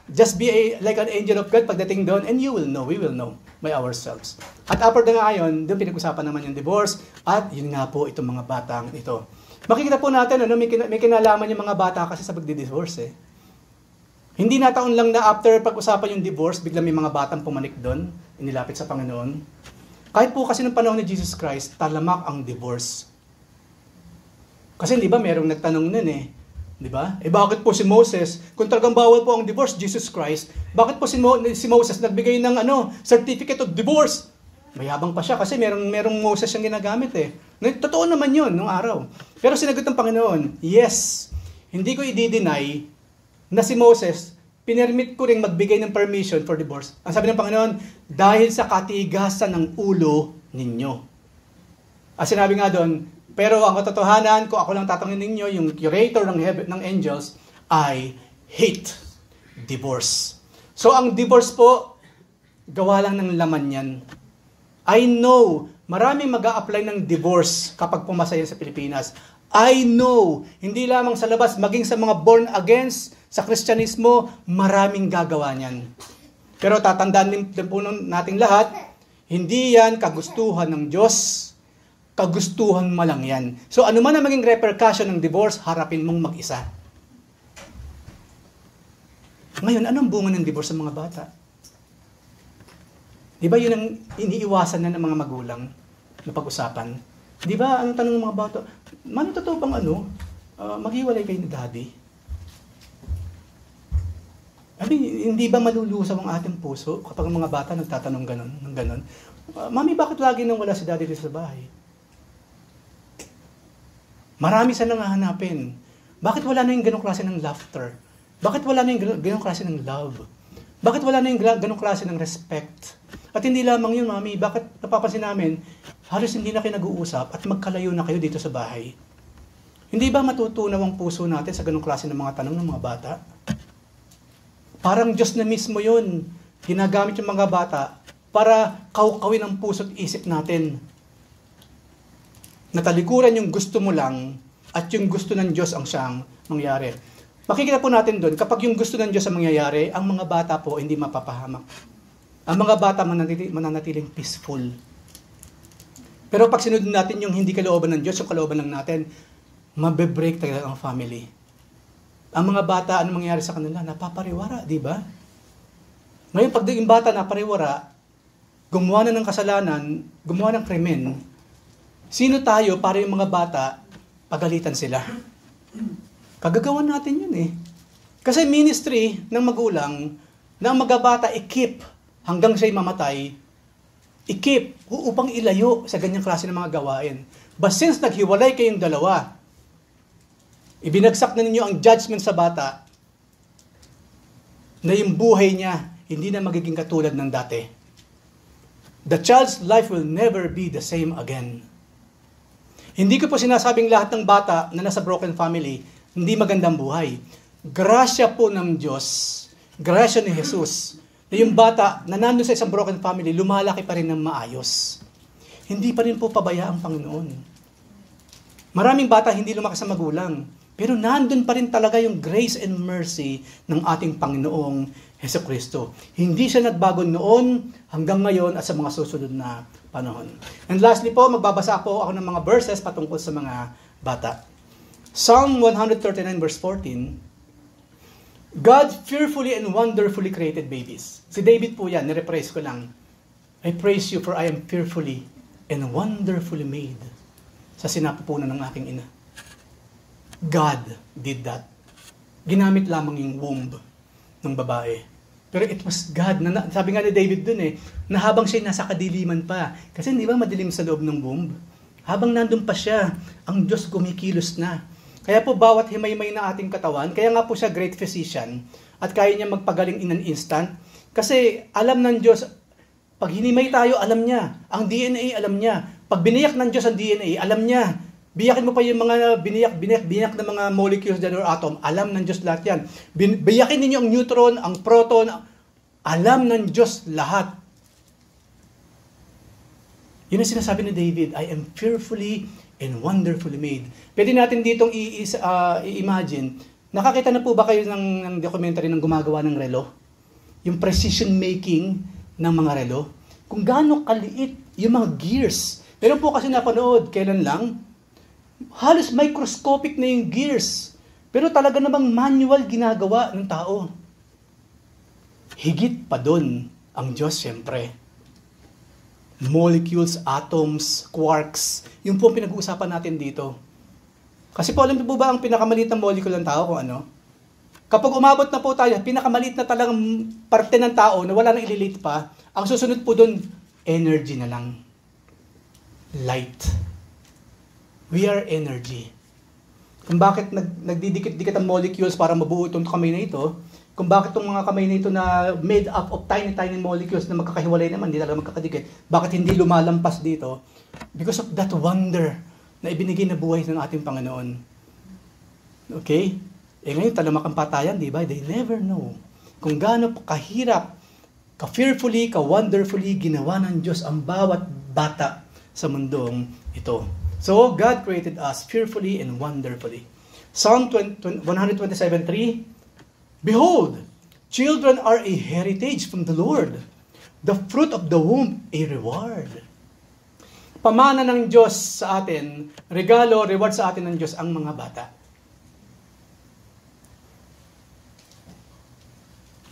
S1: Just be like an angel of God pagdating doon and you will know, we will know by ourselves. At after na ngayon, doon pinag-usapan naman yung divorce at yun nga po itong mga batang ito. Makikita po natin, may kinalaman yung mga bata kasi sa pagdi-divorce Hindi nataon lang na after pag-usapan yung divorce, biglang may mga batang pumanik doon, inilapit sa Panginoon. Kahit po kasi ng panahon ni Jesus Christ, talamak ang divorce. Kasi di ba merong nagtanong nun Di ba? Bakit po si Moses, kung talagang bawal po ang divorce, Jesus Christ, bakit po si Moses nagbigay ng certificate of divorce? Mayabang pa siya kasi merong Moses siyang ginagamit eh. Totoo naman yun nung araw. Pero sinagot ng Panginoon, yes, hindi ko i-deny na si Moses, pinermit ko ring magbigay ng permission for divorce. Ang sabi ng Panginoon, dahil sa katigasan ng ulo ninyo. At sinabi nga doon, pero ang katotohanan, kung ako lang tatanungin ninyo, yung curator ng angels, I hate divorce. So ang divorce po, gawa lang ng laman yan. I know, maraming mag-a-apply ng divorce kapag pumasa yan sa Pilipinas. I know, hindi lamang sa labas, maging sa mga born against, sa Kristyanismo, maraming gagawa niyan. Pero tatandaan din po nating lahat, hindi yan kagustuhan ng Diyos, kagustuhan mo lang yan. So ano man ang maging repercussion ng divorce, harapin mong mag-isa. Ngayon, anong bunga ng divorce sa mga bata? Di ba yun ang iniiwasan na ng mga magulang na pag-usapan? Di ba, anong tanong ng mga bata? Man, totoo bang maghiwalay kayo ni daddy? Hindi ba malulusaw ang ating puso kapag ang mga bata nagtatanong ng ganon? Mami, bakit lagi nang wala si daddy dito sa bahay? Marami sa nangahanapin. Bakit wala na yung ganong klase ng laughter? Bakit wala na yung ganong klase ng love? Bakit wala na yung ganong klase ng respect? At hindi lamang yun, Mami, bakit napapansin namin, halos hindi na kayo nag-uusap at magkalayo na kayo dito sa bahay? Hindi ba matutunaw ang puso natin sa ganong klase ng mga tanong ng mga bata? Parang Diyos na mismo yun. Ginagamit yung mga bata para kawkawin ang puso at isip natin. Natalikuran yung gusto mo lang at yung gusto ng Diyos ang siyang mangyari. Makikita po natin doon, kapag yung gusto ng Diyos ang mangyayari, ang mga bata po hindi mapapahamak. Ang mga bata mananatiling peaceful. Pero pag sinunod natin yung hindi kalooban ng Diyos, yung kalooban lang natin, mabe-break talaga ang family. Ang mga bata, ano mangyayari sa kanila? Napapariwara, di ba? Ngayon, pag yung bata napariwara, gumawa na ng kasalanan, gumawa ng krimen, sino tayo para yung mga bata, pagalitan sila? Kagagawan natin yun eh. Kasi ministry ng magulang, na ang mga bata i-keep hanggang siya'y mamatay, i-keep upang ilayo sa ganyang klase ng mga gawain. But since naghiwalay kayong dalawa, ibinagsak na ninyo ang judgment sa bata na yung buhay niya hindi na magiging katulad ng dati. The child's life will never be the same again. Hindi ko po sinasabing lahat ng bata na nasa broken family hindi magandang buhay. Grasya po ng Diyos, grasya ni Jesus, na yung bata na nandun sa isang broken family, lumalaki pa rin ng maayos. Hindi pa rin po pabaya ang Panginoon. Maraming bata hindi lumakas sa magulang, pero nandun pa rin talaga yung grace and mercy ng ating Panginoong Hesukristo. Hindi siya nagbago noon hanggang ngayon at sa mga susunod na panahon. And lastly po, magbabasa po ako ng mga verses patungkol sa mga bata. Psalm 139 verse 14, God fearfully and wonderfully created babies. Si David po yan, nirepraise ko lang. I praise you for I am fearfully and wonderfully made. Sa sinapupunan ng aking ina. God did that. Ginamit lamang yung womb ng babae. Pero it was God. Sabi nga ni David dun na habang siya nasa kadiliman pa. Kasi hindi ba madilim sa loob ng womb? Habang nandun pa siya, ang Diyos gumikilos na. Kaya po bawat himay-may na ating katawan, kaya nga po siya great physician at kaya niya magpagaling in an instant. Kasi alam ng Diyos, pag hinimay tayo, alam niya. Ang DNA, alam niya. Pag biniyak ng Diyos ang DNA, alam niya. Biyakin mo pa yung mga biniyak na mga molecules or atom, alam ng Diyos lahat yan. Biyakin ninyo ang neutron, ang proton, alam ng Diyos lahat. Yun ang sinasabi ni David, I am fearfully and wonderfully made. Pwede natin ditong i-imagine, nakakita na po ba kayo ng documentary ng gumagawa ng relo? Yung precision making ng mga relo? Kung gaano kaliit yung mga gears. Meron po kasi napanood, kailan lang, halos microscopic na yung gears. Pero talaga namang manual ginagawa ng tao. Higit pa dun ang Diyos, siyempre. Molecules, atoms, quarks, yung po pinag-uusapan natin dito. Kasi po, alam niyo po ba ang pinakamaliit na molecule ng tao kung ano? Kapag umabot na po tayo, pinakamaliit na talagang parte ng tao na wala nang ililate pa, ang susunod po doon, energy na lang. Light. We are energy. Kung bakit nagdidikit-dikit ang molecules para mabuo itong kamay na ito, kung bakit itong mga kamay na ito na made up of tiny molecules na magkakahiwalay naman, hindi talaga magkakadikit, bakit hindi lumalampas dito? Because of that wonder na ibinigay na buhay ng ating Panginoon. Okay? Ngayon, talamak ang patayan, di ba? They never know kung gaano kahirap, ka-fearfully, ka-wonderfully ginawa ng Diyos ang bawat bata sa mundong ito. So, God created us fearfully and wonderfully. Psalm 127:3, Behold, children are a heritage from the Lord, the fruit of the womb a reward. Pamana ng Diyos sa atin, regalo, reward sa atin ng Diyos ang mga bata.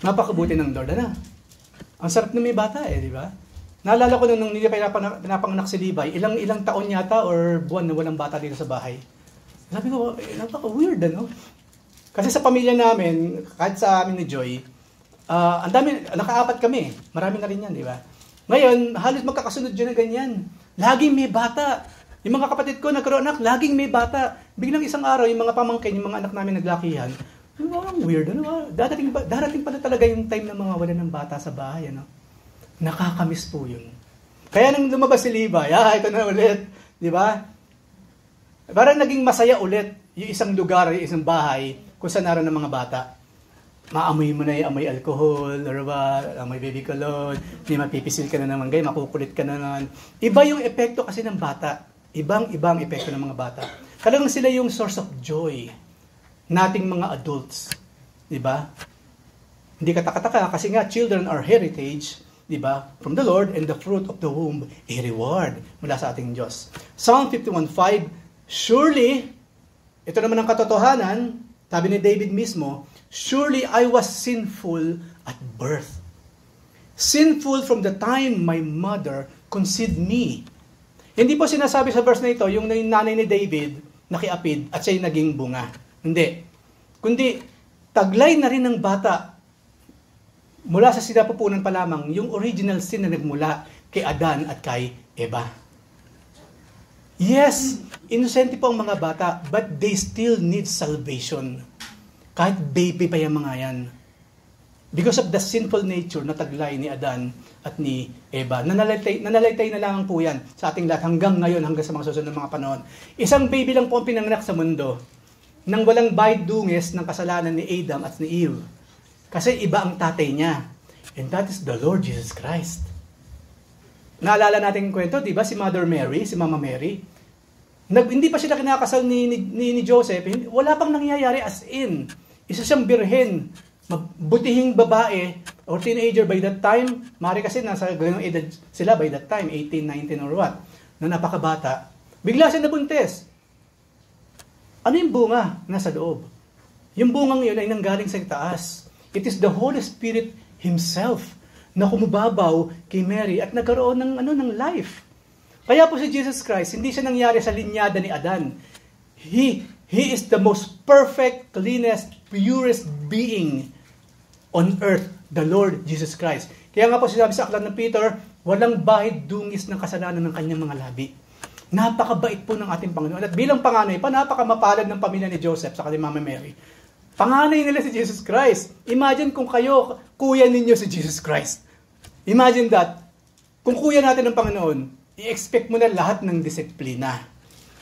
S1: Napakabuti ng Lord, Ang sarap na may bata di ba? Naalala ko nung hindi pinapanganak si Levi, ilang taon yata or buwan na walang bata dito sa bahay. Sabi ko, napaka-weird, Kasi sa pamilya namin, kahit sa amin ni Joy, ang dami, naka-4 kami. Marami na rin yan, di ba? Ngayon, halos magkakasunod dyan na ganyan. Laging may bata. Yung mga kapatid ko nagkaroon anak, laging may bata. Biglang isang araw, yung mga pamangkin, yung mga anak namin naglakihan, ang weird, darating pala talaga yung time na mga wala ng bata sa bahay, Nakakamiss po yun. Kaya nang lumabas si Levi, ito na ulit, di ba? Parang naging masaya ulit yung isang lugar, yung isang bahay, kung saan naroon ng mga bata. Maamoy mo na yung amoy alcohol, or ba, amoy baby cologne, hindi mapipisil ka na naman, makukulit ka na naman. Iba yung epekto kasi ng bata. Ibang epekto ng mga bata. Talagang sila yung source of joy nating mga adults. Diba? Hindi katakataka kasi nga children are heritage, diba? From the Lord, and the fruit of the womb a reward mula sa ating Diyos. Psalm 51:5, surely, ito naman ang katotohanan, sabi ni David mismo, surely I was sinful at birth. Sinful from the time my mother conceived me. Hindi po sinasabi sa verse na ito, yung nanay ni David, nakiapid at siya'y naging bunga. Hindi. Kundi, taglay na rin ng bata mula sa sinapupunan pa lamang yung original sin na nagmula kay Adan at kay Eva. Yes, inosente po ang mga bata, but they still need salvation. Kahit baby pa yung mga yan. Because of the sinful nature na taglay ni Adan at ni Eva. Nanalaitay na lang po yan sa ating lahat hanggang ngayon, hanggang sa mga susunod ng mga panahon. Isang baby lang po ang pinanganak sa mundo nang walang bayad dungis ng kasalanan ni Adam at ni Eve. Kasi iba ang tatay niya. And that is the Lord Jesus Christ. Naalala natin yung kwento, di ba? Si Mother Mary, si Mama Mary. Hindi pa sila kinakasal ni Joseph. Wala pang nangyayari as in. Isa siyang birhen. Butihing babae or teenager by that time. Mari kasi nasa ganung edad sila by that time. 18, 19 or what. Na napakabata. Bigla siya nabuntis. Ano yung bunga? Nasa loob. Yung bungang yun ay nanggaling sa taas. It is the Holy Spirit Himself na kumubabaw kay Mary at nagkaroon ng life. Kaya po si Jesus Christ, hindi siya nangyari sa linyada ni Adan. He is the most perfect, cleanest, purest being on earth, the Lord Jesus Christ. Kaya nga po sinabi sa aklat ng Peter, walang bahid dungis ng kasalanan ng kanyang mga labi. Napakabait po ng ating Panginoon. At bilang panganay pa, napakamapalad ng pamilya ni Joseph sa kanyang Mama Mary. Panganay nila si Jesus Christ. Imagine kung kayo, kuya ninyo si Jesus Christ. Imagine that. Kung kuya natin ng Panginoon, i-expect mo na lahat ng disiplina.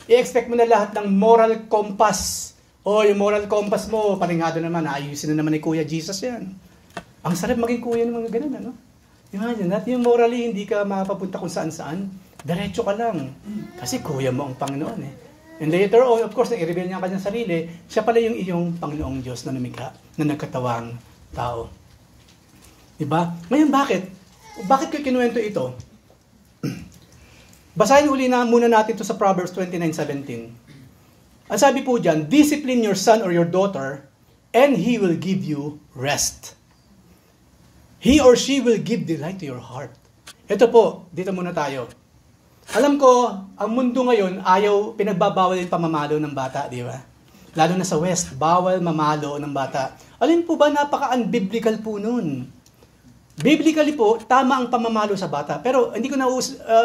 S1: I-expect mo na lahat ng moral compass. Yung moral compass mo, paningado naman, ayusin na naman ni Kuya Jesus yan. Ang sarap maging kuya ng mga ganun, Imagine that, yung morally, hindi ka mapapunta kung saan-saan. Diretso ka lang. Kasi kuya mo ang Panginoon And later on, of course, nag-i-reveal niya ang kanyang sarili, siya pala yung iyong Panginoong Diyos na lumikha, na nagkatawang tao. Diba? Ngayon, bakit? Bakit ko kinuwento ito? Basahin uli na muna natin ito sa Proverbs 29:17. Ang sabi po dyan, discipline your son or your daughter, and he will give you rest. He or she will give delight to your heart. Ito po, dito muna tayo. Alam ko, ang mundo ngayon, pinagbabawal yung pamamalo ng bata, di ba? Lalo na sa West, bawal mamalo ng bata. Alin po ba, napaka-unbiblical po nun. Biblically po, tama ang pamamalo sa bata. Pero hindi ko na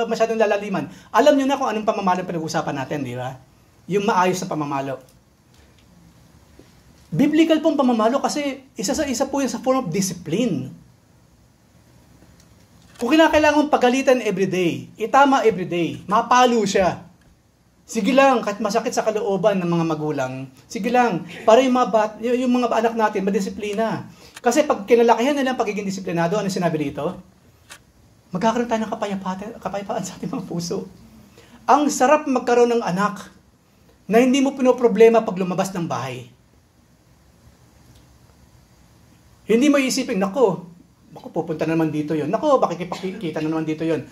S1: masyadong lalaliman. Alam nyo na kung anong pamamalo pinag-uusapan natin, di ba? Yung maayos na pamamalo. Biblical pong pamamalo kasi isa po yun sa form of discipline. Kung kinakailangan mong pagalitan everyday, itama everyday, mapalo siya. Sige lang, kahit masakit sa kalooban ng mga magulang, sige lang, para yung mga anak natin, madisiplina. Kasi pag kinalakihan nila ang pagiging disiplinado, ano sinabi dito? Magkakaroon tayo ng kapayapaan sa ating mga puso. Ang sarap magkaroon ng anak na hindi mo pinoproblema pag lumabas ng bahay. Hindi mo isipin, nako, pupunta na naman dito yon. Nako, makikipagkita na naman dito yon.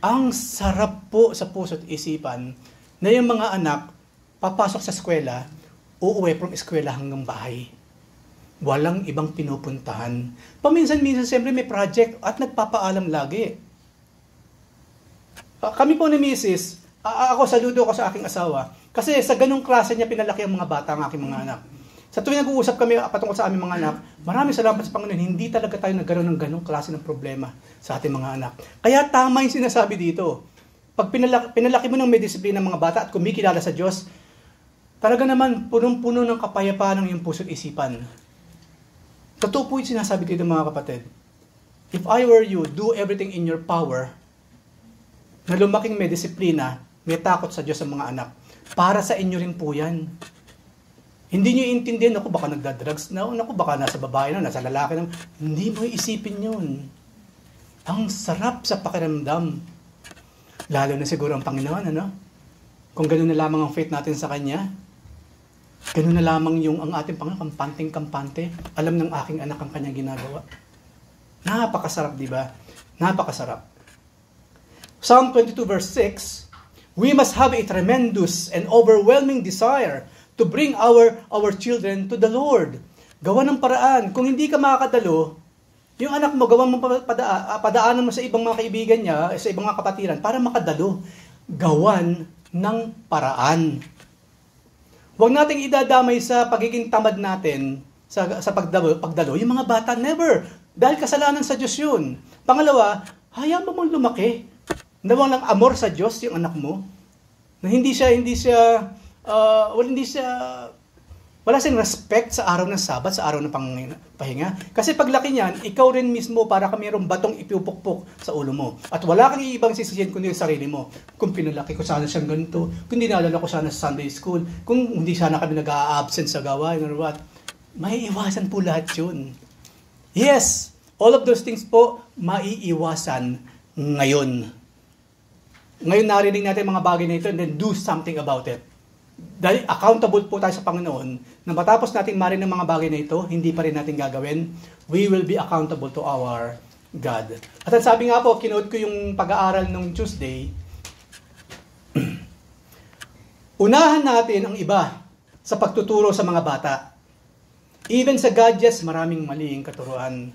S1: Ang sarap po sa puso at isipan na yung mga anak, papasok sa eskwela, uuwi from eskwela hanggang bahay. Walang ibang pinupuntahan. Paminsan-minsan, siyempre may project at nagpapaalam lagi. Kami po ni Mrs., ako saludo ko sa aking asawa, kasi sa ganung klase niya pinalaki ang mga bata, ang aking mga anak. Sa tuwing nag-uusap kami patungkol sa aming mga anak, maraming salamat sa Panginoon, hindi talaga tayo nagkaroon ng ganung klase ng problema sa ating mga anak. Kaya tama yung sinasabi dito. Pag pinalaki mo ng may disiplina ng mga bata at kumikilala sa Diyos, talaga naman punong-puno ng kapayapaan ng iyong puso at isipan. Totoo po yung sinasabi dito mga kapatid. If I were you, do everything in your power na lumaking may disiplina, may takot sa Diyos ang mga anak. Para sa inyo rin po yan. Hindi nyo iintindihan, ako baka nagdadrugs na, ako baka nasa babae na, nasa lalaki na. Hindi mo isipin yun. Ang sarap sa pakiramdam. Lalo na siguro ang Panginoon, ano? Kung gano'n na lamang ang faith natin sa Kanya, gano'n na lamang yung ang ating Panginoon, kampanteng-kampante, alam ng aking anak ang Kanyang ginagawa. Napakasarap, di ba? Napakasarap. Psalm 22 verse 6, we must have a tremendous and overwhelming desire to bring our children to the Lord. Gawa ng paraan. Kung hindi ka makakadalo, yung anak mo, gawa mo padaanan mo sa ibang mga kaibigan niya, sa ibang mga kapatiran, para makadalo. Gawan ng paraan. Huwag nating idadamay sa pagiging tamad natin sa pagdalo. Yung mga bata, never. Dahil kasalanan sa Diyos yun. Pangalawa, hayaan mo mong lumaki. Nawang lang amor sa Diyos yung anak mo. Na wala siyang respect sa araw ng Sabat, sa araw ng pahinga. Kasi paglaki niyan, ikaw rin mismo para ka mayroong batong ipupukpok sa ulo mo. At wala kang ibang sisisihan kundi yung sarili mo. Kung pinalaki ko sana siyang ganito, kung dinalala ko sana sa Sunday school, kung hindi sana kami nag-a-absent sa gawain or what. Maiiwasan po lahat yun. Yes, all of those things po, maiiwasan ngayon. Ngayon narinig natin mga bagay na ito and then do something about it. Dahil accountable po tayo sa Panginoon, na matapos nating marinig ng mga bagay na ito, hindi pa rin natin gagawin, we will be accountable to our God. At ang sabi nga po, kinote ko yung pag-aaral nung Tuesday, unahan natin ang iba sa pagtuturo sa mga bata. Even sa gadgets, maraming maling katuruan.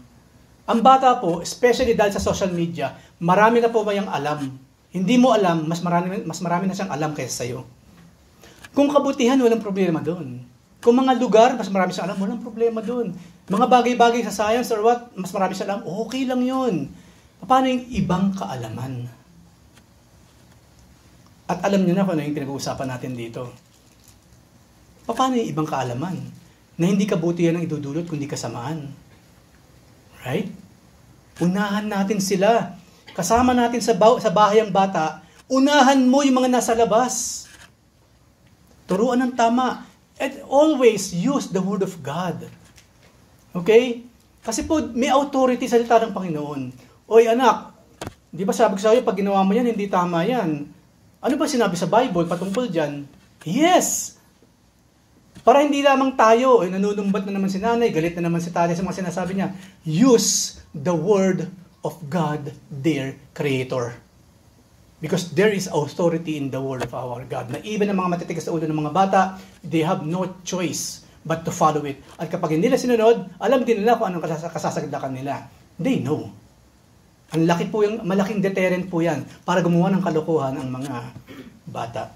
S1: Ang bata po, especially dahil sa social media, marami na po mayang alam. Hindi mo alam, mas marami na siyang alam kaysa sa'yo. Kung kabutihan, walang problema doon. Kung mga lugar, mas marami siyang alam, walang problema doon. Mga bagay-bagay sa science or what, mas marami siyang alam, okay lang yun. Paano yung ibang kaalaman? At alam niyo na kung ano yung pinag-uusapan natin dito. Paano yung ibang kaalaman? Na hindi kabutihan ang idudulot, kundi kasamaan. Right? Unahan natin sila. Kasama natin sa bahay ang bata, unahan mo yung mga nasa labas. Turuan ng tama. And always use the Word of God. Okay? Kasi po, may authority sa salita ng Panginoon. Oy anak, di ba sabi ko sa iyo, pag ginawa mo yan, hindi tama yan. Ano ba sinabi sa Bible patungkol dyan? Yes! Para hindi lamang tayo, nanunumbat na naman si nanay, galit na naman si tatay sa mga sinasabi niya. Use the Word of God, their Creator. Because there is authority in the Word of our God. Na even ang mga matitigas sa ulo ng mga bata, they have no choice but to follow it. At kapag hindi nila sinunod, alam din nila kung anong kasasagdakan nila. They know. Malaking deterrent po yan para gumawa ng kalokohan ang mga bata.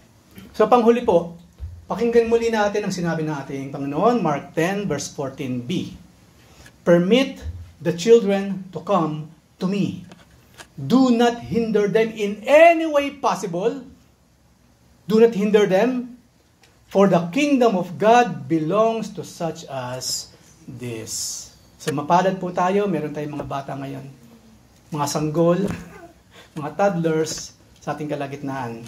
S1: So panghuli po, pakinggan muli natin ang sinabi ng ating Panginoon, Mark 10 verse 14b. Permit the children to come to me. Do not hinder them in any way possible. Do not hinder them, for the kingdom of God belongs to such as this. So mapalad po tayo, meron tayong mga bata ngayon. Mga sanggol, mga toddlers sa ating kalagitnaan.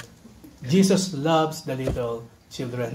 S1: Jesus loves the little children.